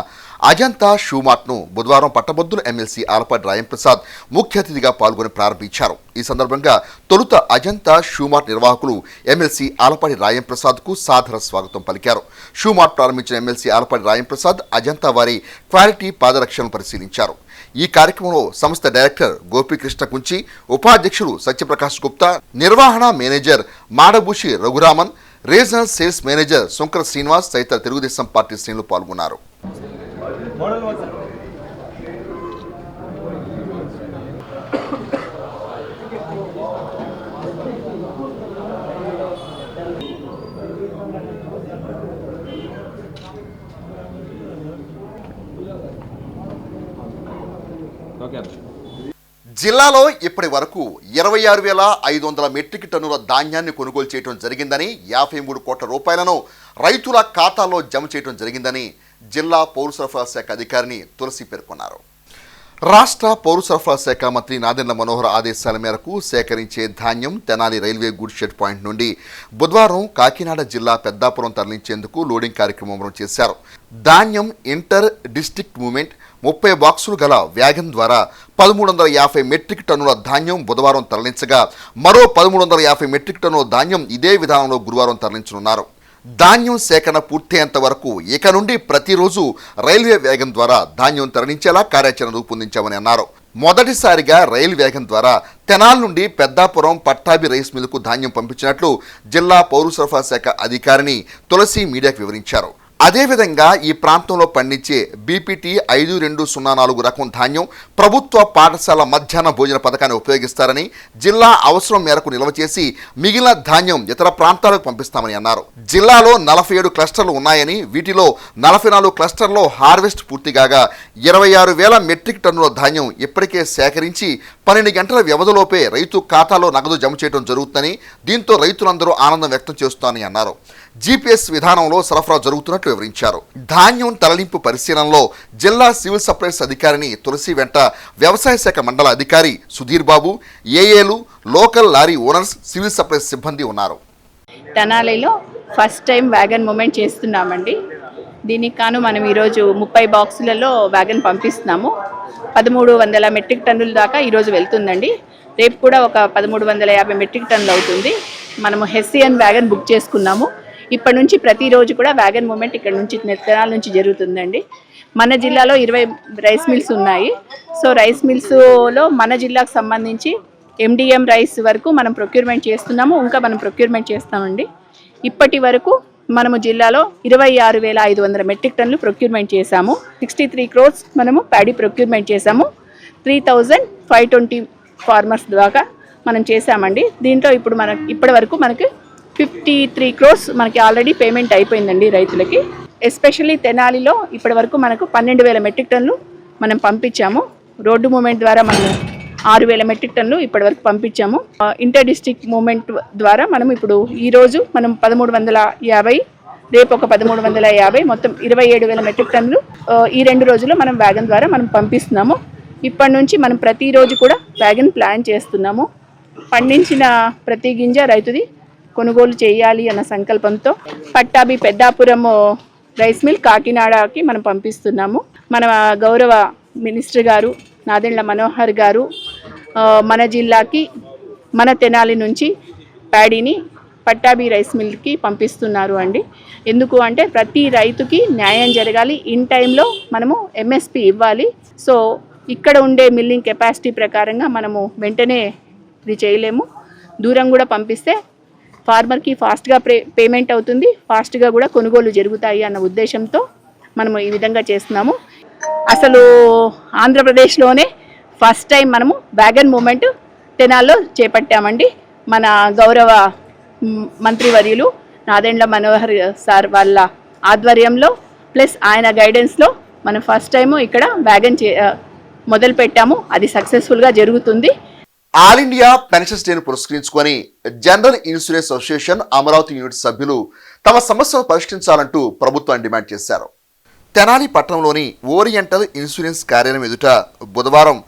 S11: అజంతా షూమార్ట్ను బుధవారం పట్టభద్రుల ఎమ్మెల్సీ ఆలపాటి రాజేంద్ర ప్రసాద్ ముఖ్య అతిథిగా పాల్గొని ప్రారంభించారు. ఈ సందర్భంగా తొలుత అజంతా షూమార్ట్ నిర్వాహకులు ఎమ్మెల్సీ ఆలపాటి రాజేంద్ర ప్రసాద్కు సాదర స్వాగతం పలికారు. షూమార్ట్ ప్రారంభించిన ఎమ్మెల్సీ ఆలపాటి రాజేంద్ర ప్రసాద్ అజంతా వారి క్వాలిటీ పాదరక్షలను పరిశీలించారు. ఈ కార్యక్రమంలో సంస్థ డైరెక్టర్ గోపీకృష్ణ కుంచి, ఉపాధ్యక్షులు సత్యప్రకాష్ గుప్తా, నిర్వహణ manager Madabhushi Raghuraman, regional sales manager Shankara Srinivas తదితర తెలుగుదేశం పార్టీ శ్రేణులు పాల్గొన్నారు. జిల్లాలో ఇప్పటి వరకు 26,500 మెట్రిక్ టన్నుల ధాన్యాన్ని కొనుగోలు చేయడం జరిగిందని, 53 కోట్ల రూపాయలను రైతుల ఖాతాల్లో జమ చేయడం జరిగిందని జిల్లా పౌర సరఫరా శాఖ అధికారిని తులసి పేర్కొన్నారు. రాష్ట్ర పౌర సరఫరా శాఖ మంత్రి నాదెండ్ల మనోహర్ ఆదేశాల మేరకు సేకరించే ధాన్యం Tenali railway good shed point నుండి బుధవారం కాకినాడ జిల్లా పెద్దాపురం తరలించేందుకు లోడింగ్ కార్యక్రమం చేశారు. ధాన్యం ఇంటర్ డిస్ట్రిక్ట్ మూవ్మెంట్ 30 బాక్సులు గల వ్యాగన్ ద్వారా 1350 మెట్రిక్ టన్నుల ధాన్యం బుధవారం తరలించగా మరో 1350 మెట్రిక్ టన్నుల ధాన్యం ఇదే విధానంలో గురువారం తరలించనున్నారు. ధాన్యం సేకరణ పూర్తయ్యేంత వరకు ఇక నుండి ప్రతిరోజు రైల్వే వేగం ద్వారా ధాన్యం తరలించేలా కార్యాచరణ రూపొందించామని అన్నారు. మొదటిసారిగా రైలు వేగం ద్వారా తెనాలి నుండి పెద్దాపురం పట్టాభి రైస్ మిల్లుకు ధాన్యం పంపించినట్లు జిల్లా పౌర సరఫరా శాఖ అధికారిని తులసి మీడియాకు వివరించారు. అదేవిధంగా ఈ ప్రాంతంలో పండించే బీపీటీ 5204 రకం ధాన్యం ప్రభుత్వ పాఠశాల మధ్యాహ్న భోజన పథకాన్ని ఉపయోగిస్తారని, జిల్లా అవసరం మేరకు నిల్వ చేసి మిగిలిన ధాన్యం ఇతర ప్రాంతాలకు పంపిస్తామని అన్నారు. జిల్లాలో 47 క్లస్టర్లు ఉన్నాయని, వీటిలో 44 క్లస్టర్లో హార్వెస్ట్ పూర్తిగాగా 26,000 మెట్రిక్ టన్నుల ధాన్యం ఇప్పటికే సేకరించి 12 గంటల వ్యవధిలోపే రైతు ఖాతాలో నగదు జమ చేయడం జరుగుతుందని, దీంతో రైతులందరూ ఆనందం వ్యక్తం చేస్తారని అన్నారు. జీపీఎస్ విధానంలో సరఫరా జరుగుతున్నట్లు వివరించారు. ధాన్యం తరలింపు పరిశీలనలో జిల్లా సివిల్ సప్లైస్ అధికారిని తులసి వెంట వ్యవసాయ శాఖ మండల అధికారి సుధీర్ బాబు, ఏఏలు, local lorry owners, civil supplies సిబ్బంది ఉన్నారు.
S14: తెనాలిలో ఫస్ట్ టైం వ్యాగన్ మూమెంట్ చేస్తున్నామండి. దీనికి కాను మనం ఈరోజు 30 బాక్సులలో వ్యాగన్ పంపిస్తున్నాము. 1300 మెట్రిక్ టన్నుల దాకా ఈరోజు వెళ్తుందండి. రేపు కూడా ఒక 1350 మెట్రిక్ టన్నులు అవుతుంది. మనము హెస్సియన్ వ్యాగన్ బుక్ చేసుకున్నాము. ఇప్పటి నుంచి ప్రతిరోజు కూడా వ్యాగన్ మూమెంట్ ఇక్కడ నుంచి తెనాలి నుంచి జరుగుతుందండి. మన జిల్లాలో 20 రైస్ మిల్స్ ఉన్నాయి. సో రైస్ మిల్స్లో మన జిల్లాకు సంబంధించి MDM రైస్ వరకు మనం ప్రొక్యూర్మెంట్ చేస్తున్నాము. ఇంకా మనం ప్రొక్యూర్మెంట్ చేస్తామండి. ఇప్పటి వరకు మనము జిల్లాలో 26,500 మెట్రిక్ టన్నులు ప్రొక్యూర్మెంట్ చేశాము. 63 crores మనము ప్యాడీ ప్రొక్యూర్మెంట్ చేశాము. 3,520 ఫార్మర్స్ ద్వారా మనం చేశామండి. దీంట్లో ఇప్పుడు ఇప్పటి వరకు మనకి 53 crores మనకి ఆల్రెడీ పేమెంట్ అయిపోయిందండి రైతులకి. ఎస్పెషల్లీ తెనాలిలో ఇప్పటి వరకు మనకు 12,000 మెట్రిక్ టన్నులు మనం పంపించాము. రోడ్డు మూమెంట్ ద్వారా మనము 6,000 మెట్రిక్ టన్నులు ఇప్పటి వరకు పంపించాము. ఇంటర్ డిస్ట్రిక్ట్ మూమెంట్ ద్వారా మనం ఇప్పుడు ఈరోజు మనం 1,350, రేపు ఒక 1,350, మొత్తం 27,000 మెట్రిక్ టన్నులు ఈ 2 రోజుల్లో మనం వ్యాగన్ ద్వారా మనం పంపిస్తున్నాము. ఇప్పటి నుంచి మనం ప్రతిరోజు కూడా వ్యాగన్ ప్లాన్ చేస్తున్నాము. పండించిన ప్రతి గింజ రైతుది కొనుగోలు చేయాలి అన్న సంకల్పంతో పట్టాభి పెద్దాపురం రైస్ మిల్ కాకినాడకి మనం పంపిస్తున్నాము. మన గౌరవ మినిస్టర్ గారు నాదెండ్ల మనోహర్ గారు మన జిల్లాకి మన తెనాలి నుంచి ప్యాడీని పట్టాభి రైస్ మిల్కి పంపిస్తున్నారు అండి. ఎందుకు అంటే ప్రతి రైతుకి న్యాయం జరగాలి, ఇన్ టైంలో మనము ఎంఎస్పి ఇవ్వాలి. సో ఇక్కడ ఉండే మిల్లింగ్ కెపాసిటీ ప్రకారంగా మనము వెంటనే ఇది చేయలేము. దూరం కూడా పంపిస్తే ఫార్మర్కి ఫాస్ట్గా పేమెంట్ అవుతుంది, ఫాస్ట్గా కూడా కొనుగోలు జరుగుతాయి అన్న ఉద్దేశంతో మనము ఈ విధంగా చేస్తున్నాము. అసలు ఆంధ్రప్రదేశ్లోనే ఫస్ట్ టైం మనము వ్యాగన్ మూమెంట్ తెనాల్లో చేపట్టామండి. మన గౌరవ మంత్రివర్యులు నాదెండ్ల మనోహర్ సార్ వాళ్ళ ఆధ్వర్యంలో ప్లస్ ఆయన గైడెన్స్లో మనం ఫస్ట్ టైము ఇక్కడ వ్యాగన్ మొదలు పెట్టాము. అది సక్సెస్ఫుల్గా జరుగుతుంది.
S11: ఆల్ ఇండియా పెన్షన్స్ డేను పురస్కరించుకొని general insurance association Amaravati unit సభ్యులు తమ సమస్యను పరిష్కరించాలంటూ ప్రభుత్వాన్ని డిమాండ్ చేశారు. తెనాలి పట్టణంలోని ఓరియంటల్ ఇన్సూరెన్స్ కార్యాలయం ఎదుట బుధవారం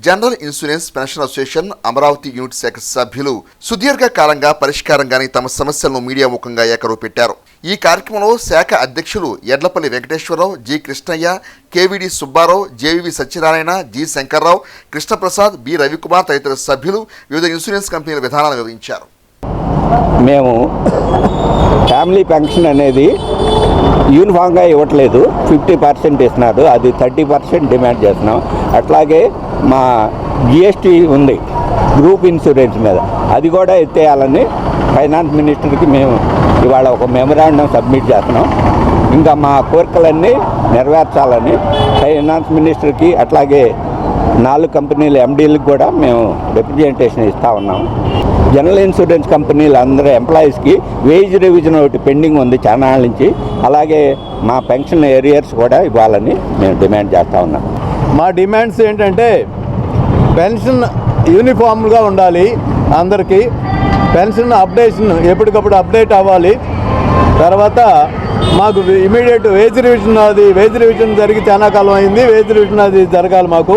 S11: general insurance pension association Amaravati unit శాఖ సభ్యులు సుదీర్ఘకాలంగా పరిష్కారంగానే తమ సమస్యలను మీడియా ముఖంగా ఏకరువు పెట్టారు. ఈ కార్యక్రమంలో శాఖ అధ్యక్షులు Edlapalli Venkateswararao, G Krishnaiah, KVD Subbarao, JVV Satyanarayana, G Shankarrao, Krishnaprasad, B Ravikumar తదితర సభ్యులు వివిధ ఇన్సూరెన్స్ కంపెనీల విధానాలను వివరించారు.
S15: మేము ఫ్యామిలీ పెన్షన్ అనేది యూనిఫామ్గా ఇవ్వట్లేదు, 50% ఇస్తున్నారు, అది 30% డిమాండ్ చేస్తున్నాం. అట్లాగే మా జిఎస్టీ ఉంది గ్రూప్ ఇన్సూరెన్స్ మీద, అది కూడా ఎత్తేయాలని ఫైనాన్స్ మినిస్టర్కి మేము ఇవాళ ఒక మెమరాండం సబ్మిట్ చేస్తున్నాం. ఇంకా మా కోరికలన్నీ నెరవేర్చాలని ఫైనాన్స్ మినిస్టర్కి అట్లాగే 4 కంపెనీల ఎండీలకు కూడా మేము రిప్రజెంటేషన్ ఇస్తూ ఉన్నాం. జనరల్ ఇన్సూరెన్స్ కంపెనీలు అందరూ ఎంప్లాయీస్కి వేజ్ రివిజన్ ఒకటి పెండింగ్ ఉంది చాలా నాళ్ళ నుంచి, అలాగే మా పెన్షన్ ఏరియర్స్ కూడా ఇవ్వాలని మేము డిమాండ్ చేస్తూ ఉన్నాం.
S10: మా డిమాండ్స్ ఏంటంటే పెన్షన్ యూనిఫామ్గా ఉండాలి, అందరికీ పెన్షన్ అప్డేషన్ ఎప్పటికప్పుడు అప్డేట్ అవ్వాలి. తర్వాత మాకు ఇమీడియట్ వేజ్ రివిజన్ జరిగి చాలా కాలం అయింది, వేజ్ రివిజన్ అది జరగాలి మాకు.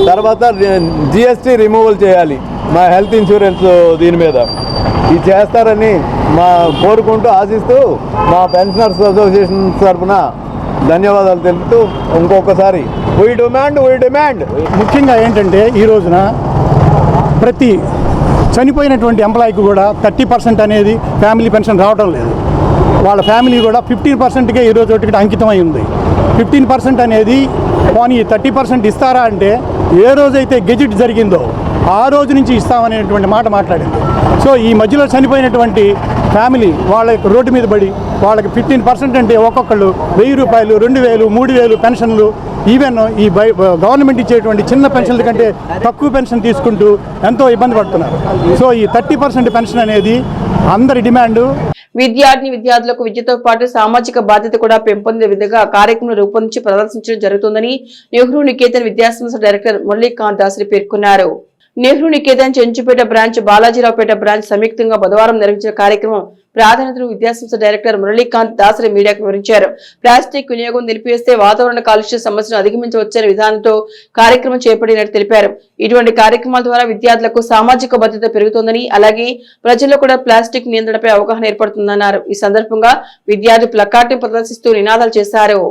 S10: తర్వాత జిఎస్టీ రిమూవల్ చేయాలి మా హెల్త్ ఇన్సూరెన్స్ దీని మీద. ఇది చేస్తారని కోరుకుంటూ ఆశిస్తూ మా పెన్షనర్స్ అసోసియేషన్ తరఫున ధన్యవాదాలు తెలుపుతూ ఇంకొకసారి వీ డిమాండ్
S12: ముఖ్యంగా ఏంటంటే ఈ రోజున ప్రతి చనిపోయినటువంటి ఎంప్లాయీకి కూడా 30% అనేది ఫ్యామిలీ పెన్షన్ రావడం లేదు. వాళ్ళ ఫ్యామిలీ కూడా 15%కే ఈరోజు ఒకటి అంకితమై ఉంది. 15% అనేది పోనీ 30% ఇస్తారా అంటే ఏ రోజైతే గెజిట్ జరిగిందో ఆ రోజు నుంచి ఇస్తామనేటువంటి మాట మాట్లాడింది. సో ఈ మధ్యలో చనిపోయినటువంటి ఫ్యామిలీ వాళ్ళ రోడ్డు మీద పడి వాళ్ళకి 15% అంటే ఒక్కొక్కళ్ళు 1,000 రూపాయలు, 2,000, 3,000 పెన్షన్లు, ఈవెన్ ఈ గవర్నమెంట్ ఇచ్చేటువంటి చిన్న పెన్షన్ల కంటే తక్కువ పెన్షన్ తీసుకుంటూ ఎంతో ఇబ్బంది పడుతున్నారు. సో ఈ 30% పెన్షన్ అనేది అందరి డిమాండు.
S1: విద్యార్థులకు విద్యతో పాటు సామాజిక బాధ్యత కూడా పెంపొందే విధంగా కార్యక్రమం రూపొందించి ప్రదర్శించడం జరుగుతుందని నెహ్రూ నికేతన్ విద్యాసంస్థ డైరెక్టర్ మురళీకాంత్ దాసరి పేర్కొన్నారు. నెహ్రూ నికేతన్ చెంచుపేట బ్రాంచ్, బాలాజీరావుపేట బ్రాంచ్ సంయుక్తంగా బుధవారం నిర్వహించిన కార్యక్రమం ప్రాధాన్యతను విద్యాసంస్థ డైరెక్టర్ మురళీకాంత్ దాసరి మీడియాకు వివరించారు. ప్లాస్టిక్ వినియోగం నిలిపివేస్తే వాతావరణ కాలుష్య సమస్యను అధిగమించవచ్చనే విధానంతో కార్యక్రమం చేపట్టినట్టు తెలిపారు. ఇటువంటి కార్యక్రమాల ద్వారా విద్యార్థులకు సామాజిక భద్రత పెరుగుతోందని, అలాగే ప్రజల్లో కూడా ప్లాస్టిక్ నియంత్రణపై అవగాహన ఏర్పడుతుందన్నారు. ఈ సందర్భంగా విద్యార్థులు ప్లకార్డును ప్రదర్శిస్తూ నినాదాలు చేశారు.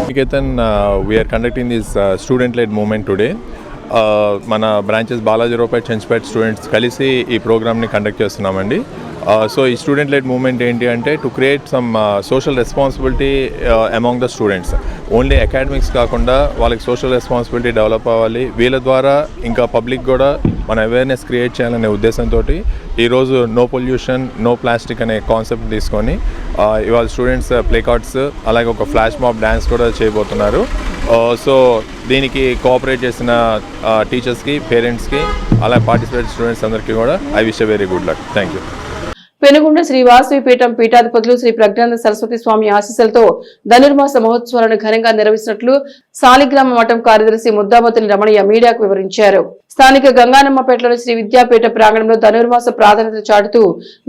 S16: Niketan, we are conducting this student-led movement today. మన బ్రాంచెస్ బాలాజీరావుపేట, చెంచుపేట స్టూడెంట్స్ కలిసి ఈ ప్రోగ్రామ్ని కండక్ట్ చేస్తున్నామండి. సో ఈ స్టూడెంట్ లెడ్ మూవ్మెంట్ ఏంటి అంటే to create some social responsibility among the students. Only academics కాకుండా వాళ్ళకి సోషల్ రెస్పాన్సిబిలిటీ డెవలప్ అవ్వాలి. వీళ్ళ ద్వారా ఇంకా పబ్లిక్ కూడా మన అవేర్నెస్ క్రియేట్ చేయాలనే ఉద్దేశంతో ఈరోజు నో పొల్యూషన్ నో ప్లాస్టిక్ అనే కాన్సెప్ట్ తీసుకొని ఇవాళ స్టూడెంట్స్ ప్లే కార్డ్స్ అలాగే ఒక ఫ్లాష్ మాబ్ డ్యాన్స్ కూడా చేయబోతున్నారు. సో దీనికి కోఆపరేట్ చేసిన టీచర్స్కి పేరెంట్స్కి అలాగే పార్టిసిపేట్ స్టూడెంట్స్ అందరికీ కూడా I wish a very good luck. Thank you.
S1: Penugonda Sri Vasavi పీఠం పీఠాధిపతులు శ్రీ ప్రజ్ఞానంద సరస్వతి స్వామి ఆశీస్సులతో ధనుర్మాస మహోత్సవాలను ఘనంగా నిర్వహిస్తున్నట్లు సాలిగ్రామ మఠం కార్యదర్శి ముద్దాబతుని రమణయ్య మీడియాకు వివరించారు. స్థానిక గంగానమ్మపేటలోని శ్రీ విద్యాపీఠ ప్రాంగణంలో ధనుర్మాస ప్రాధాన్యత చాటుతూ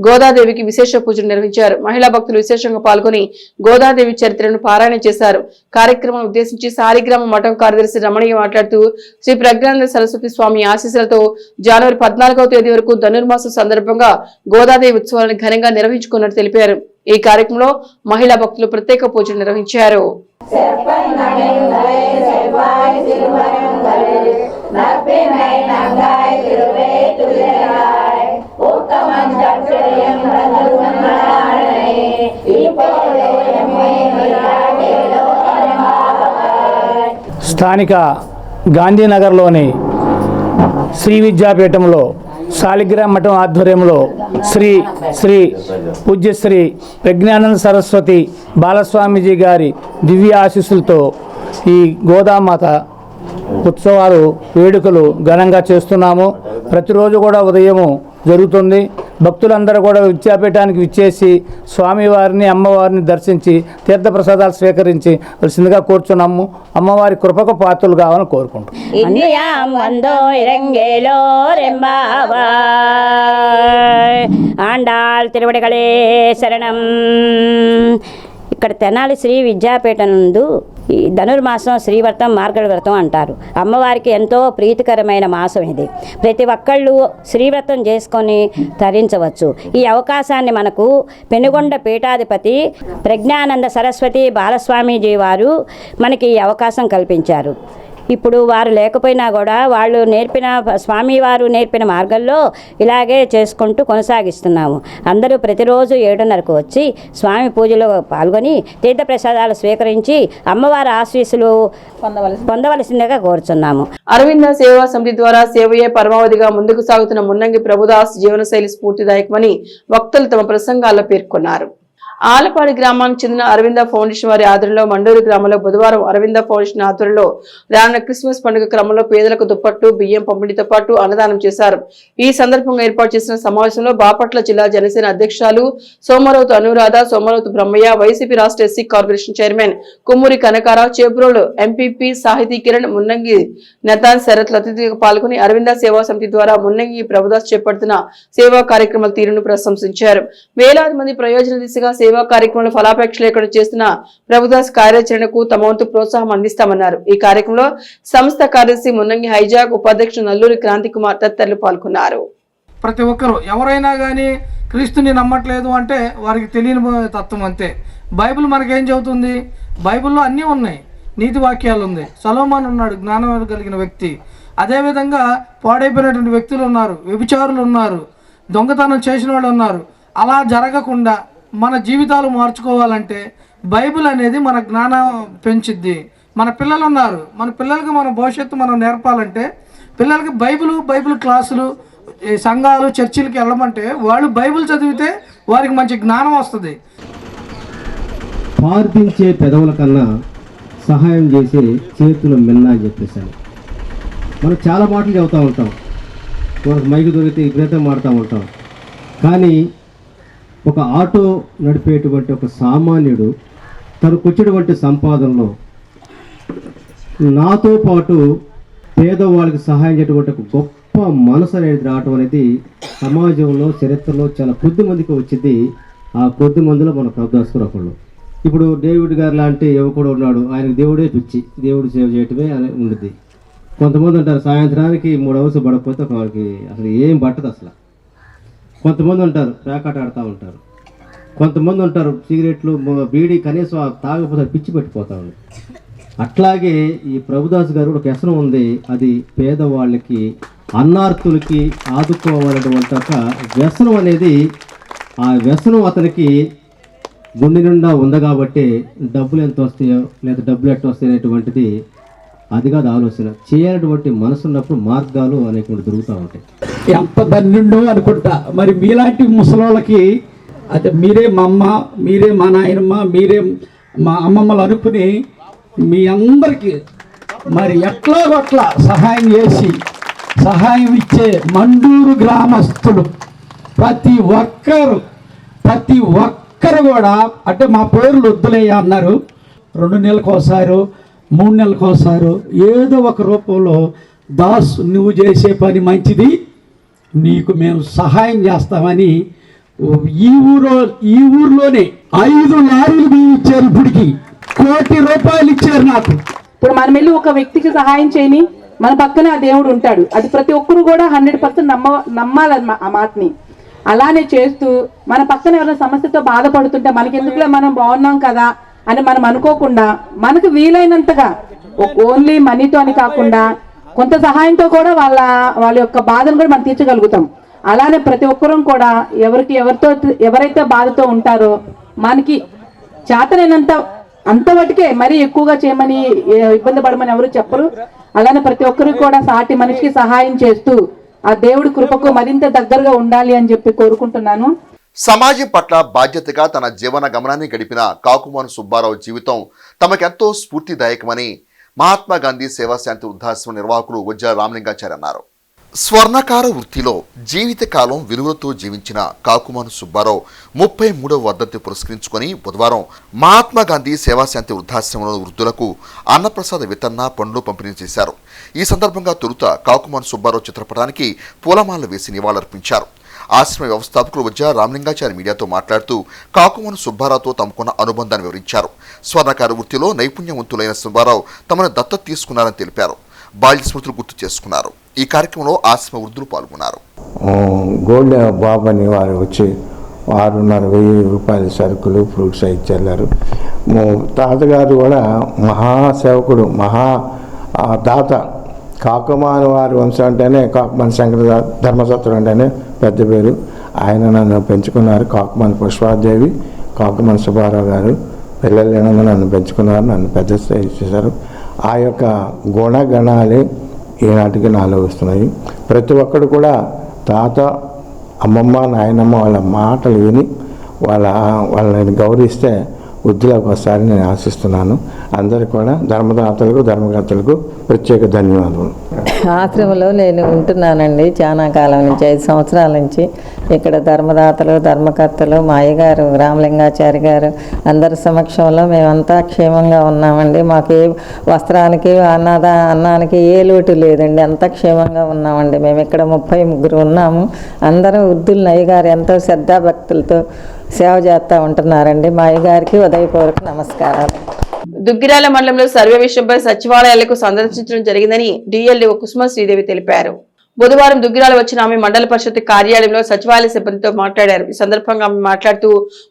S1: గోదాదేవికి విశేష పూజలు నిర్వహించారు. మహిళా భక్తులు విశేషంగా పాల్గొని గోదాదేవి చరిత్రను పారాయణ చేశారు. కార్యక్రమం ఉద్దేశించి సాలిగ్రామ మఠం కార్యదర్శి రమణయ్య మాట్లాడుతూ శ్రీ ప్రజ్ఞానంద సరస్వతి స్వామి ఆశీస్సులతో జనవరి 14వ తేదీ వరకు ధనుర్మాసం సందర్భంగా గోదాదేవి ఉత్సవాలను ఘనంగా నిర్వహించుకున్నట్టు తెలిపారు. ఈ కార్యక్రమంలో మహిళా భక్తులు ప్రత్యేక పూజలు నిర్వహించారు.
S17: స్థానిక గాంధీనగర్లోని శ్రీ విద్యాపీఠంలో సాలిగ్రామ మఠం ఆధ్వర్యంలో శ్రీ శ్రీ పూజ్యశ్రీ ప్రజ్ఞానంద సరస్వతి బాలస్వామీజీ గారి దివ్య ఆశీస్సులతో ఈ గోదామాత ఉత్సవాలు వేడుకలు ఘనంగా చేస్తున్నాము. ప్రతిరోజు కూడా ఉదయము జరుగుతుంది. భక్తులందరూ కూడా విద్యాపీఠానికి విచ్చేసి స్వామివారిని అమ్మవారిని దర్శించి తీర్థప్రసాదాలు స్వీకరించి వలసిందిగా కోరుచున్నాము. అమ్మవారి కృపకు పాత్రలు కావాలని కోరుకుంటున్నాం.
S18: ఆండాళ్ తిరువడిగళే శరణం. ఇక్కడ తెనాలి శ్రీ విద్యాపీఠం నందు ఈ ధనుర్మాసం శ్రీవ్రతం మార్గళ వ్రతం అంటారు. అమ్మవారికి ఎంతో ప్రీతికరమైన మాసం ఇది. ప్రతి ఒక్కళ్ళు శ్రీవ్రతం చేసుకొని తరించవచ్చు. ఈ అవకాశాన్ని మనకు పెనుగొండ పీఠాధిపతి ప్రజ్ఞానంద సరస్వతి బాలస్వామీజీ వారు మనకి ఈ అవకాశం కల్పించారు. ఇప్పుడు వారు లేకపోయినా కూడా వాళ్ళు నేర్పిన స్వామివారు నేర్పిన మార్గంలో ఇలాగే చేసుకుంటూ కొనసాగిస్తున్నాము. అందరూ ప్రతిరోజు 7:30కు వచ్చి స్వామి పూజలో పాల్గొని తీర్థప్రసాదాలు స్వీకరించి అమ్మవారి ఆశీస్సులు పొందవలసిందిగా కోరుచున్నాము.
S1: అరవింద సేవా సమితి ద్వారా సేవయే పరమావధిగా ముందుకు సాగుతున్న మున్నంగి ప్రభుదాస్ జీవనశైలి స్ఫూర్తిదాయకమని వక్తలు తమ ప్రసంగాల్లో పేర్కొన్నారు. ఆలపాడి గ్రామానికి చెందిన అరవింద ఫౌండేషన్ వారి ఆధ్వర్యంలో మండూరు గ్రామంలో బుధవారం అరవింద ఫౌండేషన్ ఆధ్వర్యంలో రానున్న క్రిస్మస్ పండుగ క్రమంలో పేదలకు దుప్పట్లు బియ్యం పంపిణీతో పాటు అన్నదానం చేశారు. ఈ సందర్భంగా ఏర్పాటు చేసిన సమావేశంలో బాపట్ల జిల్లా జనసేన అధ్యక్షులు సోమరౌతు అనురాధ, సోమరౌతు బ్రహ్మయ్య, వైసీపీ రాష్ట్ర SC corporation chairman Kummuri Kanakarao, Chebrolu MPP Sahithi Kiran, Munnangi నెతాన్ Sarath అతిథిగా పాల్గొని అరవింద సేవా సమితి ద్వారా మున్నంగి ప్రభుదాస్ చేపడుతున్న సేవా కార్యక్రమాల తీరును ప్రశంసించారు. వేలాది మంది ప్రయోజన దిశగా సేవా కార్యక్రమంలో ఫలాపేక్ష లేకుండా చేస్తున్న ప్రభుదాస్ కార్యాచరణకు తమ వంతు ప్రోత్సాహం అందిస్తామన్నారు. ఈ కార్యక్రమంలో సంస్థ కార్యదర్శి మున్నంగి హైజాగ్, ఉపాధ్యక్షుడు నల్లూరి క్రాంతి కుమార్ తదితరులు పాల్గొన్నారు.
S19: ప్రతి ఒక్కరు ఎవరైనా కానీ క్రీస్తుని నమ్మట్లేదు అంటే వారికి తెలియని తత్వం అంతే. బైబిల్ మనకేం చెబుతుంది? బైబిల్లో అన్నీ ఉన్నాయి, నీతి వాక్యాలు ఉంది. సొలొమోను ఉన్నాడు, జ్ఞానం కలిగిన వ్యక్తి. అదేవిధంగా పాడైపోయినటువంటి వ్యక్తులు ఉన్నారు, వ్యభిచారులు ఉన్నారు, దొంగతనం చేసిన వాళ్ళు ఉన్నారు. అలా జరగకుండా మన జీవితాలు మార్చుకోవాలంటే బైబిల్ అనేది మన జ్ఞానం పెంచిద్ది. మన పిల్లలు ఉన్నారు, మన పిల్లలకి మన భవిష్యత్తు మనం నేర్పాలంటే పిల్లలకి బైబిల్ క్లాసులు, సంఘాలు, చర్చిలకి వెళ్ళమంటే వాళ్ళు బైబిల్ చదివితే వారికి మంచి జ్ఞానం వస్తుంది.
S20: ప్రార్థించే పెదవుల కన్నా సహాయం చేసే చేతులు మిన్న అని చెప్పేసాను. మనం చాలా మాటలు చెబుతూ ఉంటాం, మనకు మైకు దొరికితే విపరీతం మాడుతూ ఉంటాం. కానీ ఒక ఆటో నడిపేటువంటి ఒక సామాన్యుడు తనకు వచ్చేటువంటి సంపాదనలో నాతో పాటు పేదవాళ్ళకి సహాయం చేయటువంటి ఒక గొప్ప మనసు అనేది రావటం అనేది సమాజంలో చరిత్రలో చాలా కొద్ది మందికి వచ్చింది. ఆ కొద్ది మందిలో మన ప్రభుదాస్ ఒకళ్ళు. ఇప్పుడు డేవిడ్ గారు లాంటి యువకుడు ఉన్నాడు, ఆయనకు దేవుడే పిచ్చి, దేవుడు సేవ చేయటమే అని ఉండేది. కొంతమంది అంటారు సాయంత్రానికి 3 అవర్స్ పడకపోతే వాళ్ళకి అసలు ఏం పట్టదు అసలు. కొంతమంది ఉంటారు పేకాట ఆడుతూ ఉంటారు, కొంతమంది ఉంటారు సిగరెట్లు బీడీ కనీసం తాగకపోతే పిచ్చి పెట్టిపోతా ఉంది. అట్లాగే ఈ ప్రభుదాస్ గారు ఒక వ్యసనం ఉంది, అది పేదవాళ్ళకి అన్నార్తులకి ఆదుకోవాలనేటువంటి ఒక వ్యసనం అనేది ఆ వ్యసనం అతనికి గుండె నిండా ఉంది కాబట్టి డబ్బులు ఎంత వస్తాయో లేదా డబ్బులు ఎట్లా వస్తాయి అనేటువంటిది అది కాదు ఆలోచన. చేయాలటువంటి మనసు ఉన్నప్పుడు మార్గాలు అనేటువంటి దొరుకుతూ ఉంటాయి.
S21: ఎంత ధన్యుండో అనుకుంటా. మరి మీలాంటి ముసలోళ్ళకి అదే మీరే మా అమ్మ, మీరే మా నాయనమ్మ, మీరే మా అమ్మమ్మలు అనుకుని మీ అందరికీ మరి ఎట్లాగొట్లా సహాయం చేసి సహాయం ఇచ్చే మండూరు గ్రామస్తులు ప్రతి ఒక్కరు కూడా అంటే మా పేర్లు వద్దులేయ అన్నారు. 2 నెలలకోసారు 3 నెలలకోసారు ఏదో ఒక రూపంలో దాస్ నువ్వు చేసే పని మంచిది, నీకు మేము సహాయం చేస్తామని ఈ ఊర్లోనే 5 లారీలు బియ్యం ఇచ్చారు. ఇప్పటికి ₹1 కోటి ఇచ్చారు నాకు.
S1: ఇప్పుడు మనం వెళ్ళి ఒక వ్యక్తికి సహాయం చేయని మన పక్కన ఆ దేవుడు ఉంటాడు. అది ప్రతి ఒక్కరు కూడా 100% నమ్మాలి ఆ మాటని. అలానే చేస్తూ మన పక్కన ఎవరైనా సమస్యతో బాధపడుతుంటే మనకెందుకులే మనం బాగున్నాం కదా అని మనం అనుకోకుండా మనకు వీలైనంతగా ఓన్లీ మనీతో అని కాకుండా కొంత సహాయంతో కూడా వాళ్ళ యొక్క బాధను కూడా మనం తీర్చగలుగుతాం. అలానే ప్రతి ఒక్కరూ కూడా ఎవరైతే బాధతో ఉంటారో మనకి చేతనైనంత అంతవరకే మరీ ఎక్కువగా చేయమని ఇబ్బంది పడమని ఎవరు చెప్పరు. అలానే ప్రతి ఒక్కరు కూడా సాటి మనిషికి సహాయం చేస్తూ ఆ దేవుడి కృపకు మరింత దగ్గరగా ఉండాలి అని చెప్పి కోరుకుంటున్నాను.
S11: సమాజం పట్ల బాధ్యతగా తన జీవన గమనాన్ని గడిపిన కాకుమాను సుబ్బారావు జీవితం తమకెంతో స్ఫూర్తిదాయకమని మహాత్మా గాంధీ సేవాశాంతి వృద్ధాశ్రమ నిర్వాహకులు వజ్జా రామలింగాచారి అన్నారు. స్వర్ణకార వృత్తిలో జీవితకాలం విలువలతో జీవించిన కాకుమాను సుబ్బారావు 33వ వర్ధంతి పురస్కరించుకొని బుధవారం మహాత్మా గాంధీ సేవాశాంతి వృద్ధాశ్రమంలోని వృద్ధులకు అన్నప్రసాద వితరణ పండ్లు పంపిణీ చేశారు. ఈ సందర్భంగా తొలుత కాకుమాను సుబ్బారావు చిత్రపటానికి పూలమాలలు వేసి నివాళులర్పించారు. ఆశ్రమ వ్యవస్థాపకులు వజ్జా రామలింగాచారి మీడియాతో మాట్లాడుతూ కాకుమాను సుబ్బారావుతో తమకున్న అనుబంధాన్ని వివరించారు. స్వర్ణకార వృత్తిలో నైపుణ్యవంతులైన సుబ్బారావు తమను దత్తత తీసుకున్నారని తెలిపారు. బాల్య స్మృతులు గుర్తు చేసుకున్నారు. ఈ కార్యక్రమంలో ఆశ్రమ వృద్ధులు పాల్గొన్నారు.
S22: గోల్డ్ బాబు అని వారు వచ్చి ₹6,500 సరుకులు ఫ్రూట్స్ ఇచ్చారు. తాతగారు కూడా మహాసేవకుడు, దాత. కాకుమాను వారి వంశం అంటేనే కాకుమాను శంకర ధర్మసత్రుడు అంటేనే పెద్ద పేరు. ఆయన నన్ను పెంచుకున్నారు. కాకుమాను పుష్పాదేవి, కాకుమాను సుబ్బారావు గారు పిల్లలు నన్ను పెంచుకున్నారు, నన్ను పెద్ద స్థాయి చేశారు. ఆ యొక్క గుణగణాలే ఈనాటికి నాలో వస్తున్నాయి. ప్రతి ఒక్కరు కూడా తాత, అమ్మమ్మ, నాయనమ్మ వాళ్ళ మాటలు విని వాళ్ళని గౌరవిస్తే వృద్ధిలోకి వస్తారని నేను ఆశిస్తున్నాను. అందరికీ కూడా ధర్మదాతలకు, ధర్మకర్తలకు ప్రత్యేక ధన్యవాదాలు.
S23: ఆశ్రమంలో నేను ఉంటున్నానండి చాలా కాలం నుంచి, 5 సంవత్సరాల నుంచి. ఇక్కడ ధర్మదాతలు, ధర్మకర్తలు, మా అయ్యగారు రామలింగాచారి గారు అందరి సమక్షంలో మేమంతా క్షేమంగా ఉన్నామండి. మాకు ఏ వస్త్రానికి, అన్నానికి ఏ లోటు లేదండి. అంతా క్షేమంగా ఉన్నామండి. మేము ఇక్కడ 33 ఉన్నాము. అందరూ వృద్ధులను అయ్యగారు ఎంతో శ్రద్ధాభక్తులతో సేవ చేస్తూ ఉంటున్నారండి. మా అయ్యగారికి ఉదయపూర్వక నమస్కారాలు.
S1: దుగ్గిరాల మండలంలో సర్వే విషయంపై సచివాలయాలకు సందర్శించడం జరిగిందని డిఎల్ఓ కుసుమ శ్రీదేవి తెలిపారు. బుధవారం దుగ్గిరాల వచ్చిన ఆమె మండల పరిషత్ కార్యాలయంలో సచివాలయ సిబ్బందితో మాట్లాడారు. ఈ సందర్భంగా ఆమె మాట్లాడుతూ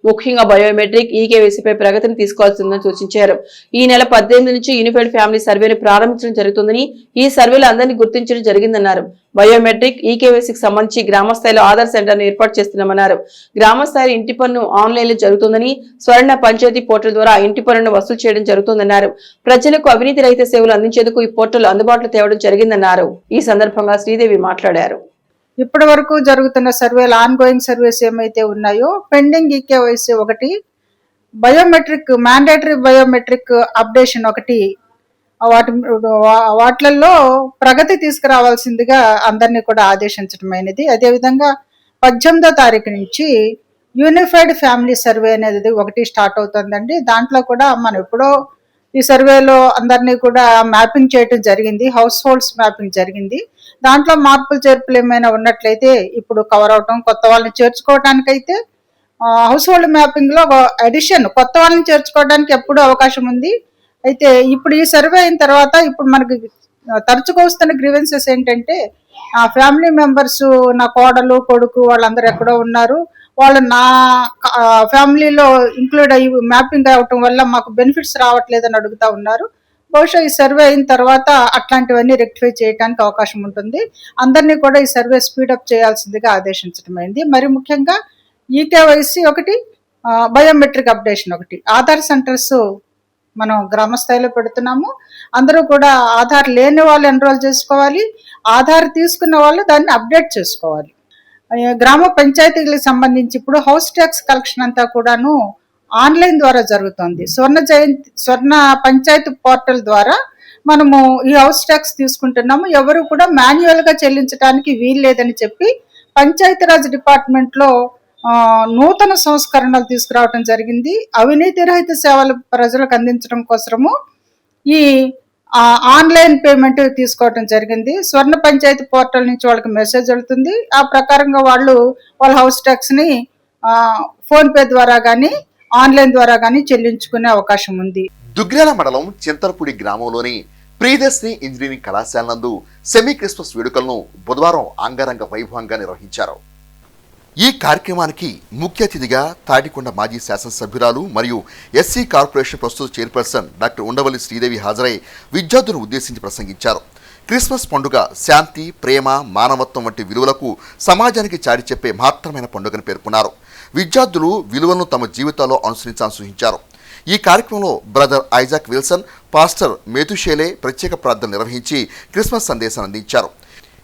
S1: ముఖ్యంగా బయోమెట్రిక్, ఈకేవైసీపై ప్రగతిని తీసుకోవాల్సిందని సూచించారు. ఈ నెల 18 నుంచి యూనిఫైడ్ ఫ్యామిలీ సర్వేను ప్రారంభించడం జరుగుతుందని, ఈ సర్వేలో అందరినీ గుర్తించడం జరిగిందన్నారు. బయోమెట్రిక్, ఈకేవైసీకి సంబంధించి గ్రామస్థాయిలో ఆధార్ సెంటర్ను ఏర్పాటు చేస్తున్నామన్నారు. గ్రామస్థాయి ఇంటి పన్ను ఆన్లైన్లో జరుగుతుందని, స్వర్ణ పంచాయతీ పోర్టల్ ద్వారా ఇంటి పన్నును వసూలు చేయడం జరుగుతుందన్నారు. ప్రజలకు అవినీతి రహిత సేవలు అందించేందుకు ఈ పోర్టల్ అందుబాటులో తేవడం జరిగిందన్నారు. ఈ సందర్భంగా శ్రీదేవి మాట్లాడారు.
S24: ఇప్పటి వరకు జరుగుతున్న సర్వేలు, ఆన్గోయింగ్ సర్వేస్ ఏమైతే ఉన్నాయో, పెండింగ్ ఈకేవైసీ ఒకటి, బయోమెట్రిక్ మ్యాండేటరీ బయోమెట్రిక్ అప్డేషన్ ఒకటి, వాటిల్లో ప్రగతి తీసుకురావాల్సిందిగా అందరినీ కూడా ఆదేశించడమైనది. అదేవిధంగా 18వ తారీఖు నుంచి యూనిఫైడ్ ఫ్యామిలీ సర్వే అనేది ఒకటి స్టార్ట్ అవుతుందండి. దాంట్లో కూడా మనం ఎప్పుడో ఈ సర్వేలో అందరినీ కూడా మ్యాపింగ్ చేయడం జరిగింది, హౌస్ హోల్డ్స్ మ్యాపింగ్ జరిగింది. దాంట్లో మార్పులు చేర్పులు ఏమైనా ఉన్నట్లయితే ఇప్పుడు కవర్ అవటం, కొత్త వాళ్ళని చేర్చుకోవడానికైతే హౌస్ హోల్డ్ మ్యాపింగ్ లో అడిషన్ కొత్త వాళ్ళని చేర్చుకోవడానికి ఎప్పుడు అవకాశం ఉంది. అయితే ఇప్పుడు ఈ సర్వే అయిన తర్వాత ఇప్పుడు మనకి తరచుగా వస్తున్న గ్రీవెన్సెస్ ఏంటంటే, ఆ ఫ్యామిలీ మెంబర్స్, నా కోడలు, కొడుకు వాళ్ళందరూ ఎక్కడో ఉన్నారు, వాళ్ళు నా ఫ్యామిలీలో ఇంక్లూడ్ అయ్యి మ్యాపింగ్ అవటం వల్ల మాకు బెనిఫిట్స్ రావట్లేదని అడుగుతా ఉన్నారు. బహుశా ఈ సర్వే అయిన తర్వాత అట్లాంటివన్నీ రెక్టిఫై చేయడానికి అవకాశం ఉంటుంది. అందరినీ కూడా ఈ సర్వే స్పీడప్ చేయాల్సిందిగా ఆదేశించడం అయింది. మరి ముఖ్యంగా ఈకేవైసీ ఒకటి, బయోమెట్రిక్ అప్డేషన్ ఒకటి. ఆధార్ సెంటర్స్ మనం గ్రామ స్థాయిలో పెడుతున్నాము. అందరూ కూడా ఆధార్ లేని వాళ్ళు ఎన్రోల్ చేసుకోవాలి, ఆధార్ తీసుకున్న వాళ్ళు దాన్ని అప్డేట్ చేసుకోవాలి. గ్రామ పంచాయతీలకు సంబంధించి ఇప్పుడు హౌస్ ట్యాక్స్ కలెక్షన్ అంతా కూడాను ఆన్లైన్ ద్వారా జరుగుతుంది. స్వర్ణ పంచాయతీ పోర్టల్ ద్వారా మనము ఈ హౌస్ ట్యాక్స్ తీసుకుంటున్నాము. ఎవరు కూడా మాన్యువల్గా చెల్లించడానికి వీలు లేదని చెప్పి పంచాయతీరాజ్ డిపార్ట్మెంట్లో నూతన సంస్కరణలు తీసుకురావడం జరిగింది. అవినీతి రహిత సేవలు ప్రజలకు అందించడం కోసము ఈ ఆన్లైన్ పేమెంట్ తీసుకోవడం జరిగింది. స్వర్ణ పంచాయతీ పోర్టల్ నుంచి వాళ్ళకి మెసేజ్ వెళ్తుంది. ఆ ప్రకారంగా వాళ్ళ హౌస్ ట్యాక్స్ ని ఫోన్ పే ద్వారా కానీ ఆన్లైన్ ద్వారా కానీ చెల్లించుకునే అవకాశం ఉంది.
S11: దుగ్గ్యాల మండలం చింతలపూడి గ్రామంలోని ప్రియదర్శిని ఇంజనీరింగ్ కళాశాల నందు సెమీ క్రిస్మస్ వేడుకలను బుధవారం అంగరంగ వైభవంగా నిర్వహించారు. ఈ కార్యక్రమానికి ముఖ్య అతిథిగా తాడికొండ మాజీ శాసనసభ్యురాలు మరియు ఎస్సీ కార్పొరేషన్ ప్రస్తుత చైర్పర్సన్ డాక్టర్ ఉండవల్లి శ్రీదేవి హాజరై విద్యార్థులను ఉద్దేశించి ప్రసంగించారు. క్రిస్మస్ పండుగ శాంతి, ప్రేమ, మానవత్వం వంటి విలువలకు సమాజానికి చాటి చెప్పే మహత్తరమైన పండుగని పేర్కొన్నారు. విద్యార్థులు విలువలను తమ జీవితాల్లో అనుసరించాలని సూచించారు. ఈ కార్యక్రమంలో brother Isaac Wilson, pastor Methuselah ప్రత్యేక ప్రార్థన నిర్వహించి క్రిస్మస్ సందేశాన్ని అందించారు.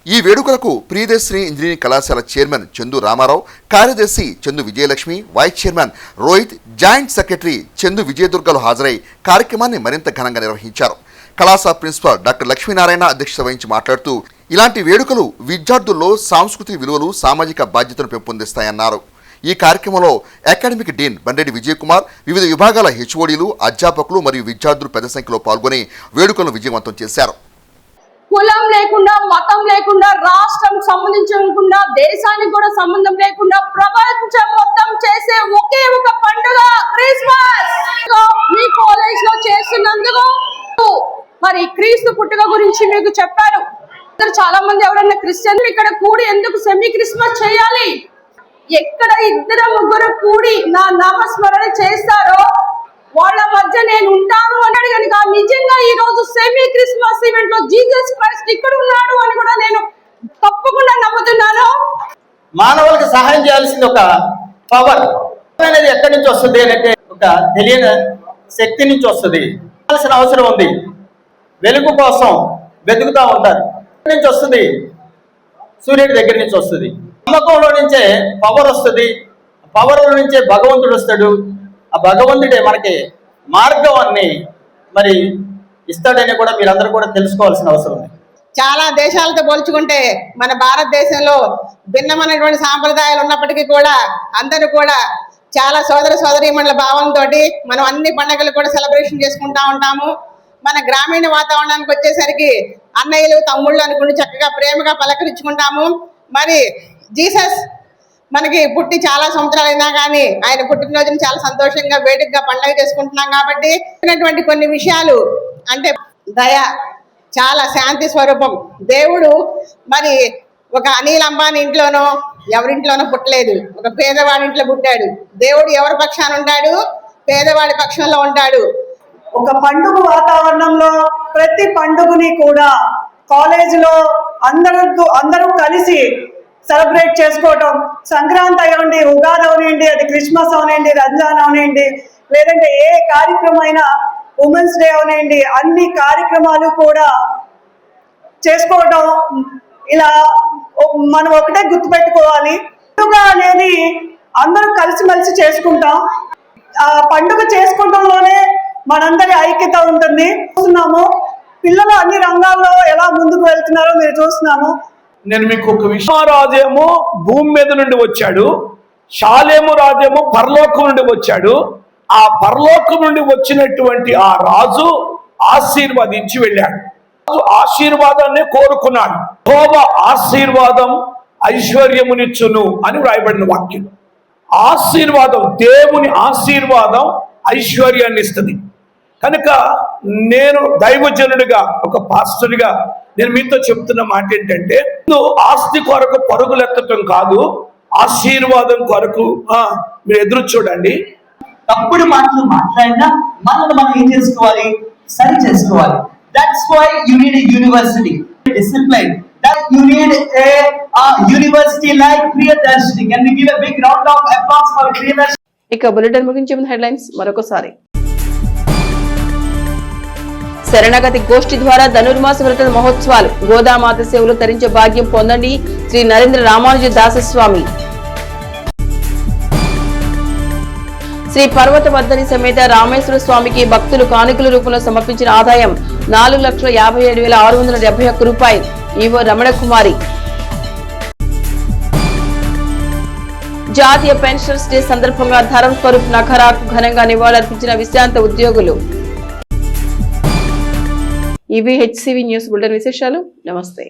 S11: ఈ వేడుకలకు ప్రియదర్శిని ఇంజనీరింగ్ కళాశాల చైర్మన్ చందు రామారావు, కార్యదర్శి Chandu Vijayalakshmi, vice chairman Rohit, joint secretary Chandu విజయదుర్గలు హాజరై కార్యక్రమాన్ని మరింత ఘనంగా నిర్వహించారు. కళాశాల ప్రిన్సిపాల్ డాక్టర్ లక్ష్మీనారాయణ అధ్యక్షత వహించి మాట్లాడుతూ ఇలాంటి వేడుకలు విద్యార్థుల్లో సాంస్కృతిక విలువలు, సామాజిక బాధ్యతను పెంపొందిస్తాయన్నారు. ఈ కార్యక్రమంలో అకాడమిక్ డీన్ బండెడి విజయకుమార్, వివిధ విభాగాల హెచ్ఓడీలు, అధ్యాపకులు మరియు విద్యార్థులు పెద్ద సంఖ్యలో పాల్గొని వేడుకలను విజయవంతం చేశారు.
S1: కులం లేకుండా, మతం లేకుండా, రాష్ట్రం సంబంధించకుండా, దేశానికి కూడా సంబంధం లేకుండా ప్రపంచం మొత్తం చేసే ఒకే ఒక పండుగ క్రిస్మస్. మీ కాలేజ్ లో చేస్తున్నందుకు మరి క్రీస్తు పుట్టుక గురించి మీకు చెప్పారు. చాలా మంది ఎవరన్నా క్రిస్టియన్లు ఇక్కడ కూడి ఎందుకు సెమీ క్రిస్మస్ చేయాలి? ఎక్కడ ఇద్దరు ముగ్గురు కూడి నా నామస్మరణ చేస్తారో వాళ్ళ మధ్య నేను ఉంటాను అన్నాడు కనుక నిజంగా ఈ రోజు సెమీ క్రిస్మస్ ఈవెంట్ లో జీసస్ క్రైస్ట్ ఇక్కడ ఉన్నాడు అని కూడా నేను తప్పకుండా నమ్ముతున్నాను.
S2: మానవులకు సహాయం చేయాల్సింది ఒక పవర్ అనేది ఎక్కడి నుంచి వస్తుంది అంటే ఒక తెలియని శక్తి నుంచి వస్తుంది. అవసరం ఉంది. వెలుగు కోసం వెతుకుతూ ఉంటారు. ఎక్కడి నుంచి వస్తుంది? సూర్యుడి దగ్గర నుంచి వస్తుంది. నమ్మకంలో నుంచే పవర్ వస్తుంది. పవర్ నుంచే భగవంతుడు వస్తాడు. ఆ భగవంతుడే మనకి మార్గాన్ని మరి ఇస్తాడని కూడా మీరందరూ కూడా తెలుసుకోవాల్సిన అవసరం ఉంది.
S3: చాలా దేశాలతో పోల్చుకుంటే మన భారతదేశంలో భిన్నమైనటువంటి సాంప్రదాయాలు ఉన్నప్పటికీ కూడా అందరూ కూడా చాలా సోదర సోదరీమణుల భావంతో మనం అన్ని పండుగలు కూడా సెలబ్రేషన్ చేసుకుంటా ఉంటాము. మన గ్రామీణ వాతావరణానికి వచ్చేసరికి అన్నయ్యలు, తమ్ముళ్ళు అనుకుంటూ చక్కగా ప్రేమగా పలకరించుకుంటాము. మరి జీసస్ మనకి పుట్టి చాలా సంవత్సరాలు అయినా కానీ ఆయన పుట్టినరోజుని చాలా సంతోషంగా వేడుకగా పండుగ చేసుకుంటున్నాం. కాబట్టి కొన్ని విషయాలు అంటే దయ, చాలా శాంతి స్వరూపం. దేవుడు మరి ఒక అనిల్ అంబానీ ఇంట్లోనో ఎవరింట్లోనో పుట్టలేదు, ఒక పేదవాడి ఇంట్లో పుట్టాడు. దేవుడు ఎవరి పక్షాన ఉంటాడు? పేదవాడి పక్షంలో ఉంటాడు.
S4: ఒక పండుగ వాతావరణంలో ప్రతి పండుగని కూడా కాలేజీలో అందరూ కలిసి సెలబ్రేట్ చేసుకోవటం, సంక్రాంతి అవనండి, ఉగాది అవనండి, అది క్రిస్మస్ అవనండి, రంజాన్ అవనండి, లేదంటే ఏ కార్యక్రమం అయినా, ఉమెన్స్ డే అవనండి, అన్ని కార్యక్రమాలు కూడా చేసుకోవటం. ఇలా మనం ఒకటే గుర్తుపెట్టుకోవాలి, పండుగ అనేది అందరూ కలిసిమెలిసి చేసుకుంటాం. ఆ పండుగ చేసుకుంటంలోనే మనందరి ఐక్యత ఉంటుంది. చూస్తున్నాము పిల్లలు అన్ని రంగాల్లో ఎలా ముందుకు వెళ్తున్నారో మీరు చూస్తున్నాము.
S6: నేను మీకు ఒక విశ్వరాజేమో భూమి మీద నుండి వచ్చాడు, షాలేము రాజేమో పరలోకం నుండి వచ్చాడు. ఆ పరలోకం నుండి వచ్చినటువంటి ఆ రాజు ఆశీర్వదించి వెళ్ళాడు. ఆశీర్వాదాన్ని కోరుకున్నాడు. యెహోవా ఆశీర్వాదం ఐశ్వర్యమునిచ్చును అని వ్రాయబడిన వాక్యం. ఆశీర్వాదం, దేవుని ఆశీర్వాదం ఐశ్వర్యాన్ని ఇస్తుంది. కనుక నేను దైవజనుడిగా, ఒక పాస్టర్గా నేను మీతో చెప్తున్న మాట ఏంటంటే, ఆస్తి కొరకు పరుగులెత్తటం కాదు, ఆశీర్వాదం కొరకు మీరు ఎదురు చూడండి.
S25: తప్పుడు మాటలు మాట్లాడినా మనం ఏం చేసుకోవాలి? సరి చేసుకోవాలి. That's why you need a university, discipline. you need a university like Priyadarshini. Can we give a big round of applause for Priyadarshini?
S1: ఇక బులెటిన్ ముగించే ముందు హెడ్లైన్స్ మరొకసారి. శరణాగతి గోష్ఠి ద్వారా ధనుర్మాస వ్రత మహోత్సవాలు, గోదామాత సేవలు తరించే భాగ్యం పొందండి శ్రీ నరేంద్ర రామానుజ దాసస్వామి. శ్రీ పర్వతవర్ధని సమేత రామేశ్వర స్వామికి భక్తులు కానుకల రూపంలో సమర్పించిన ఆదాయం 4,57,671 రూపాయలు. ఈవో రమణ కుమారి. జాతీయ పెన్షనర్స్ డే సందర్భంగా ధరం స్వరూప్ నఖరాకు ఘనంగా నివాళులర్పించిన విశ్రాంత ఉద్యోగులు. ఇవి హెచ్సివి న్యూస్ బులెటిన్ విశేషాలు. నమస్తే.